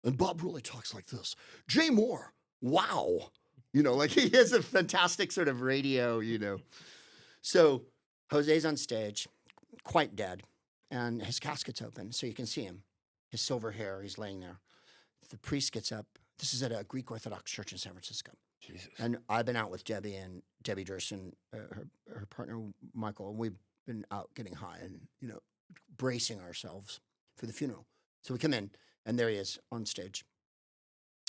really talks like this. Jay Mohr, wow. Like he has a fantastic sort of radio, So Jose's on stage, quite dead, and his casket's open, so you can see him. His silver hair, he's laying there. The priest gets up. This is at a Greek Orthodox church in San Francisco. Jesus. And I've been out with Debbie Durst and her partner, Michael, and we've been out getting high and, bracing ourselves for the funeral. So we come in, and there he is on stage.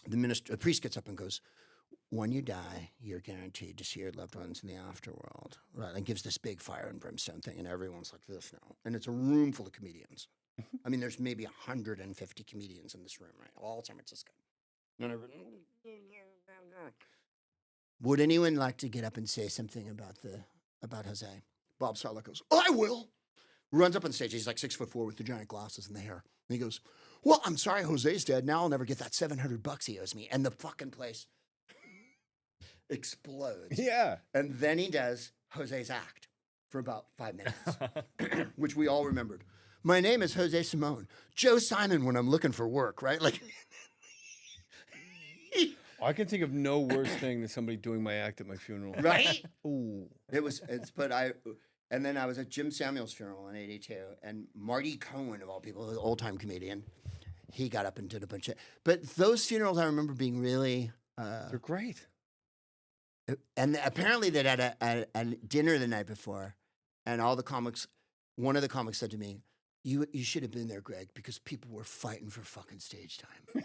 The priest gets up and goes, when you die, you're guaranteed to see your loved ones in the afterworld, right? And gives this big fire and brimstone thing, and everyone's like this now. And it's a room full of comedians. I mean, there's maybe 150 comedians in this room, right? All San Francisco. And would anyone like to get up and say something about Jose? Bob Sarlott goes, I will. Runs up on stage. He's like 6'4" with the giant glasses and the hair. And he goes, well, I'm sorry, Jose's dead. Now I'll never get that $700 he owes me. And the fucking place explodes. Yeah. And then he does Jose's act for about 5 minutes, which we all remembered. My name is Jose Simon. Joe Simon when I'm looking for work, right? Like, I can think of no worse thing than somebody doing my act at my funeral. Right? Ooh. And then I was at Jim Samuel's funeral in 82, and Marty Cohen, of all people, an old-time comedian, he got up and did a bunch of... But those funerals I remember being really... They're great. And apparently they'd had a dinner the night before, and all the comics... One of the comics said to me, you should have been there, Greg, because people were fighting for fucking stage time.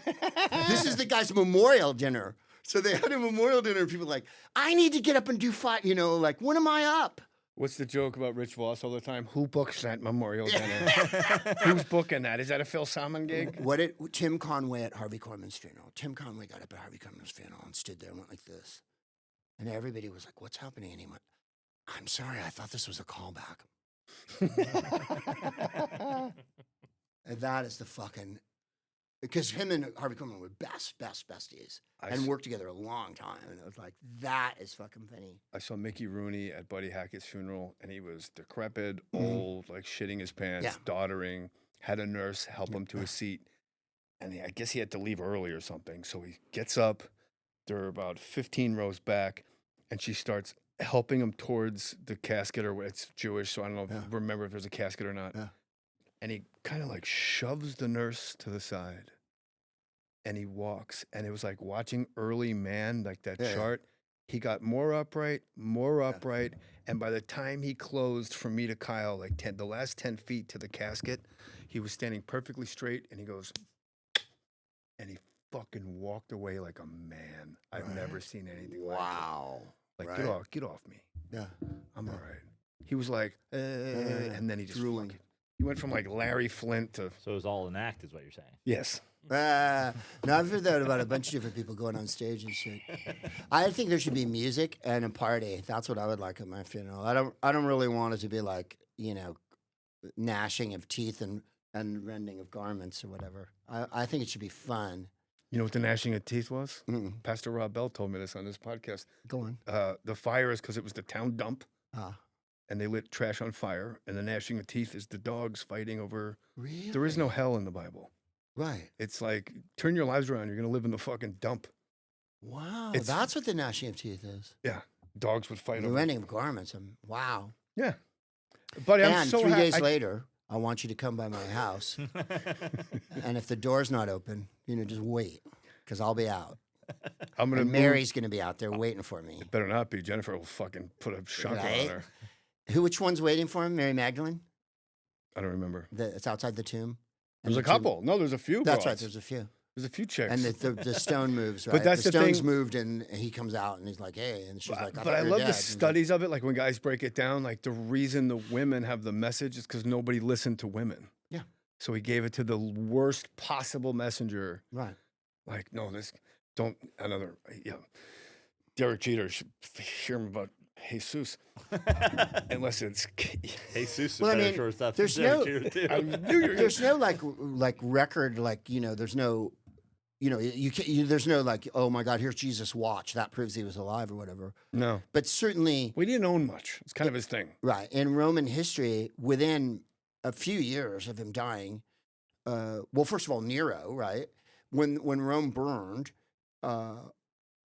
This is the guy's memorial dinner. So they had a memorial dinner, and people were like, I need to get up and do fight, like, when am I up? What's the joke about Rich Voss all the time? Who books that memorial dinner? Who's booking that? Is that a Phil Salmon gig? What did Tim Conway at Harvey Korman's funeral? Tim Conway got up at Harvey Korman's funeral and stood there and went like this. And everybody was like, what's happening? And he went, I'm sorry, I thought this was a callback. And that is the fucking... Because him and Harvey Korman were besties and worked together a long time. And it was like, that is fucking funny. I saw Mickey Rooney at Buddy Hackett's funeral, and he was decrepit, old, like shitting his pants, doddering, had a nurse help him to his seat. And I guess he had to leave early or something. So he gets up. They're about 15 rows back, and she starts helping him towards the casket, or it's Jewish, so I don't know remember if there's a casket or not. Yeah. And he kind of like shoves the nurse to the side, and he walks. And it was like watching early man, like that chart. He got more upright. And by the time he closed from me to Kyle, like the last 10 feet to the casket, he was standing perfectly straight. And he goes, and he fucking walked away like a man. I've never seen anything like that. Like, get off me. Yeah. I'm all right. He was like, and then he just drooling. He went from like Larry Flint to... So it was all an act is what you're saying? Yes. No, I've heard that about a bunch of different people going on stage and shit. I think there should be music and a party. That's what I would like at my funeral. I don't really want it to be like, you know, gnashing of teeth and rending of garments or whatever. I think it should be fun. You know what the gnashing of teeth was? Pastor Rob Bell told me this on this podcast. Go on. The fire is because it was the town dump. And they lit trash on fire, and the gnashing of teeth is the dogs fighting over... Really? There is no hell in the Bible. Right. It's like, turn your lives around, you're going to live in the fucking dump. Wow, that's what the gnashing of teeth is. Yeah, dogs would fight the over... The rending of garments, wow. Yeah. But I'm so 3 days later, I want you to come by my house, and if the door's not open, you know, just wait, because I'll be out. Mary's going to be out there waiting for me. It better not be. Jennifer will fucking put a shocker on her. Which one's waiting for him? Mary Magdalene? I don't remember. It's outside the tomb? There's a couple. No, there's a few. That's right, there's a few. There's a few chicks. And the stone moves, right? But that's the the stone's thing. moved, and he comes out, and he's like, hey, and she's like, but I love the studies of it, like when guys break it down, like the reason the women have the message is because nobody listened to women. Yeah. So he gave it to the worst possible messenger. Right. Like, no, Derek Jeter should hear him about Jesus, unless it's Jesus. Well, I mean, shortstop. There's no like record, like, you know, there's no, you know, there's no like, oh my God, here's Jesus, watch, that proves he was alive or whatever. No, but certainly we didn't own much. It's kind of his thing, right? In Roman history, within a few years of him dying, well, first of all, Nero, right? When Rome burned,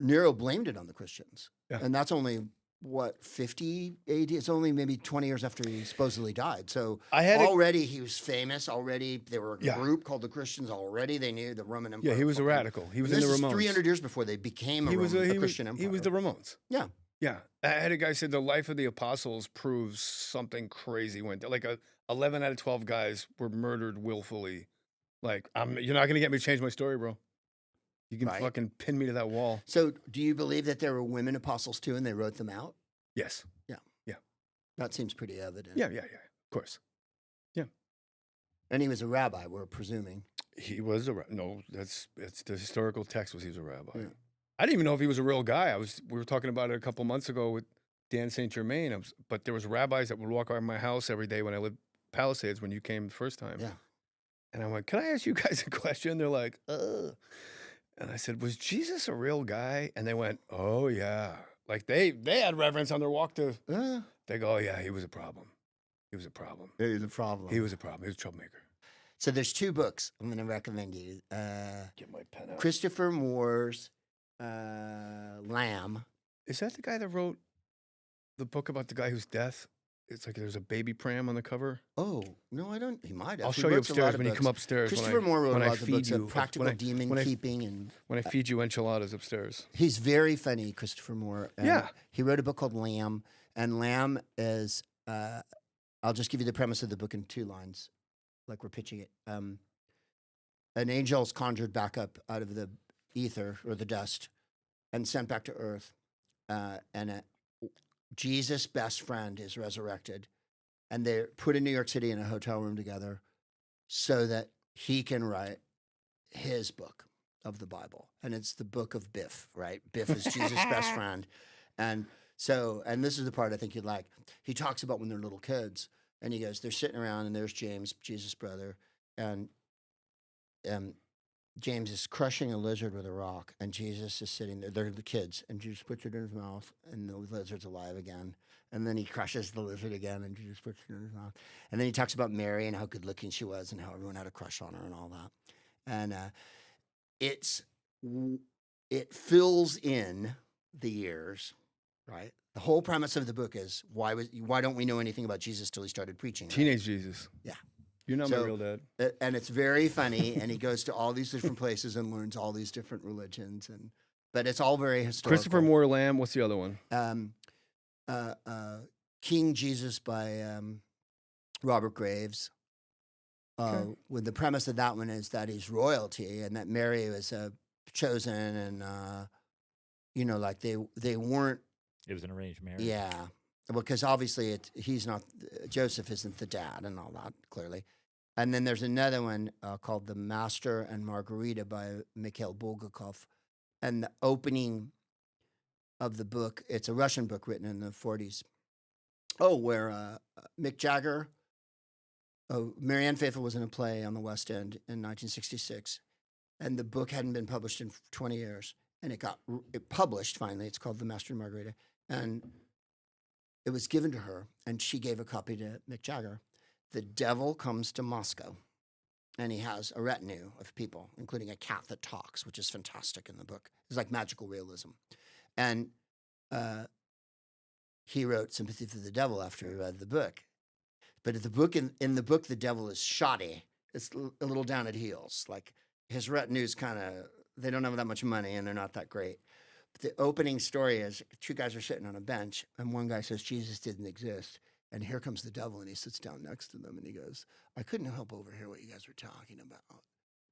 Nero blamed it on the Christians, and that's only. What, 50 AD? It's only maybe 20 years after he supposedly died. So already he was famous. Already they were a group called the Christians. Already they knew the Roman Empire. Yeah, he was a radical. He was in the Ramones. This is 300 years before they became a Christian empire. He was the Ramones. Yeah. Yeah. I had a guy say the life of the apostles proves something crazy went down. Like 11 out of 12 guys were murdered willfully. Like, you're not going to get me to change my story, bro. You can fucking pin me to that wall. So do you believe that there were women apostles too and they wrote them out? Yes. Yeah. Yeah. That seems pretty evident. Yeah. Of course. Yeah. And he was a rabbi, we're presuming. He was no, it's the historical text was he was a rabbi. Yeah. I didn't even know if he was a real guy. We were talking about it a couple months ago with Dan St. Germain. But there was rabbis that would walk by my house every day when I lived Palisades when you came the first time. Yeah. And I'm like, can I ask you guys a question? They're like, And I said, was Jesus a real guy? And they went, oh, yeah. Like they had reverence on their walk to, they go, oh, yeah, he was a problem. He was a problem. He was a problem. He was a problem. He was a troublemaker. So there's 2 books I'm going to recommend you. Get my pen out. Christopher Mohr's Lamb. Is that the guy that wrote the book about the guy whose death? It's like there's a baby pram on the cover. Oh, no, I don't. He might have. I'll show you upstairs when you come upstairs. Christopher Mohr wrote a lot of books of practical demon keeping. And when I feed you enchiladas upstairs. He's very funny, Christopher Mohr. Yeah. He wrote a book called Lamb. And Lamb is, I'll just give you the premise of the book in 2 lines, like we're pitching it. An angel's conjured back up out of the ether or the dust and sent back to earth. And Jesus' best friend is resurrected, and they're put in New York City in a hotel room together so that he can write his book of the Bible. And it's the book of Biff, right? Biff is Jesus' best friend. And this is the part I think you'd like. He talks about when they're little kids, and he goes, they're sitting around, and there's James, Jesus' brother, and James is crushing a lizard with a rock, and Jesus is sitting there. They're the kids, and Jesus puts it in his mouth, and the lizard's alive again. And then he crushes the lizard again, and Jesus puts it in his mouth. And then he talks about Mary and how good looking she was, and how everyone had a crush on her and all that. And it fills in the years, right? The whole premise of the book is why don't we know anything about Jesus till he started preaching? Right? Teenage Jesus. Yeah. You're not my real dad. And it's very funny, and he goes to all these different places and learns all these different religions, but it's all very historical. Christopher Moore Lamb. What's the other one? King Jesus by Robert Graves. With the premise of that one is that he's royalty, and that Mary was chosen, and like they weren't. It was an arranged marriage. Yeah, because obviously Joseph isn't the dad, and all that clearly. And then there's another one called The Master and Margarita by Mikhail Bulgakov. And the opening of the book, it's a Russian book written in the 40s. Where Mick Jagger, Marianne Faithfull was in a play on the West End in 1966. And the book hadn't been published in 20 years. And it published finally. It's called The Master and Margarita. And it was given to her, and she gave a copy to Mick Jagger. The devil comes to Moscow, and he has a retinue of people, including a cat that talks, which is fantastic in the book. It's like magical realism. And he wrote Sympathy for the Devil after he read the book. But in the book, the devil is shoddy. It's a little down at heels. Like his retinue's they don't have that much money, and they're not that great. But the opening story is two guys are sitting on a bench, and one guy says Jesus didn't exist. And here comes the devil, and he sits down next to them, and he goes, I couldn't help overhear what you guys were talking about.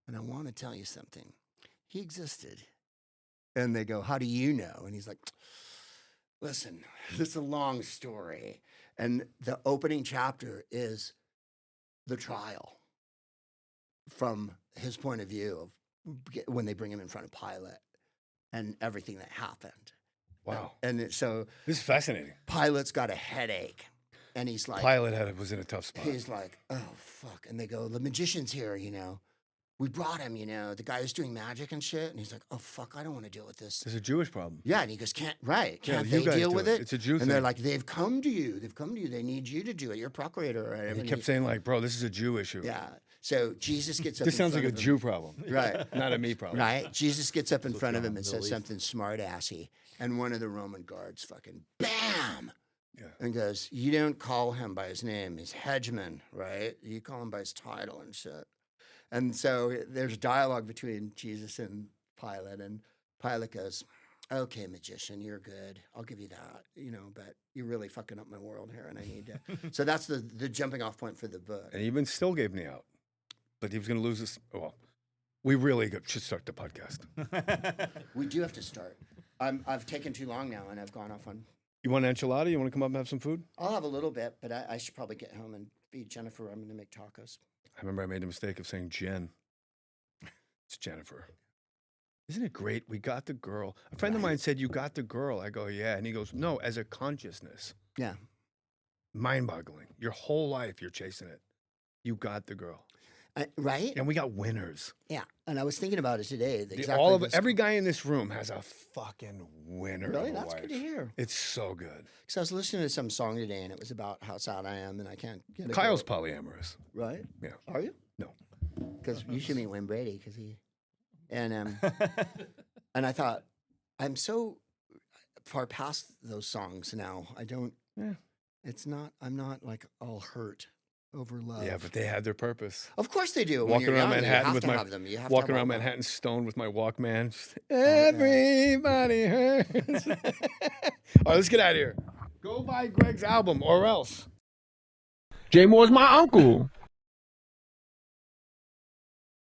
And I want to tell you something. He existed. And they go, how do you know? And he's like, listen, this is a long story. And the opening chapter is the trial from his point of view of when they bring him in front of Pilate and everything that happened. Wow. And so this is fascinating. Pilate's got a headache. And he's like, Pilate was in a tough spot. He's like, oh, fuck. And they go, the magician's here, We brought him, the guy who's doing magic and shit. And he's like, oh, fuck, I don't want to deal with this. It's a Jewish problem. Yeah. And he goes, can't they deal with it? It's a Jew thing. And they're like, they've come to you. They need you to do it. You're procurator. And he kept saying, like, bro, this is a Jew issue. Yeah. So Jesus gets up This in sounds front like a of him. Jew problem. Right. Not a me problem. Right. Jesus gets up in front of him and says something smart-assy. And one of the Roman guards fucking, bam! Yeah. And goes, you don't call him by his name, he's hegemon, right? You call him by his title and shit. And so there's dialogue between Jesus and Pilate, and Pilate goes, okay, magician, you're good. I'll give you that, but you're really fucking up my world here, and I need to. So that's the jumping off point for the book. And he even still gave me out, but he was going to lose this. Well, we really should start the podcast. We do have to start. I've taken too long now, and I've gone off on. You want an enchilada? You want to come up and have some food? I'll have a little bit, but I should probably get home and feed Jennifer. I'm going to make tacos. I remember I made the mistake of saying Jen. It's Jennifer. Isn't it great? We got the girl. A friend of mine said, you got the girl. I go, yeah. And he goes, no, as a consciousness. Yeah. Mind-boggling. Your whole life, you're chasing it. You got the girl. Right? And we got winners. Yeah. And I was thinking about it today. Every guy in this room has a fucking winner. Really? Of a That's wife. good to hear. It's so good. Because I was listening to some song today, and it was about how sad I am, and I can't get it. Kyle's polyamorous. Right? Yeah. Are you? No. Because you should meet Wayne Brady, because he... And and I thought, I'm so far past those songs now. I don't... Yeah. I'm not like all hurt over love. Yeah, but they had their purpose. Of course they do. Walking around Manhattan with my Manhattan stoned with my Walkman. Just, everybody hurts. All right, let's get out of here. Go buy Greg's album or else. Jay Mohr's my uncle.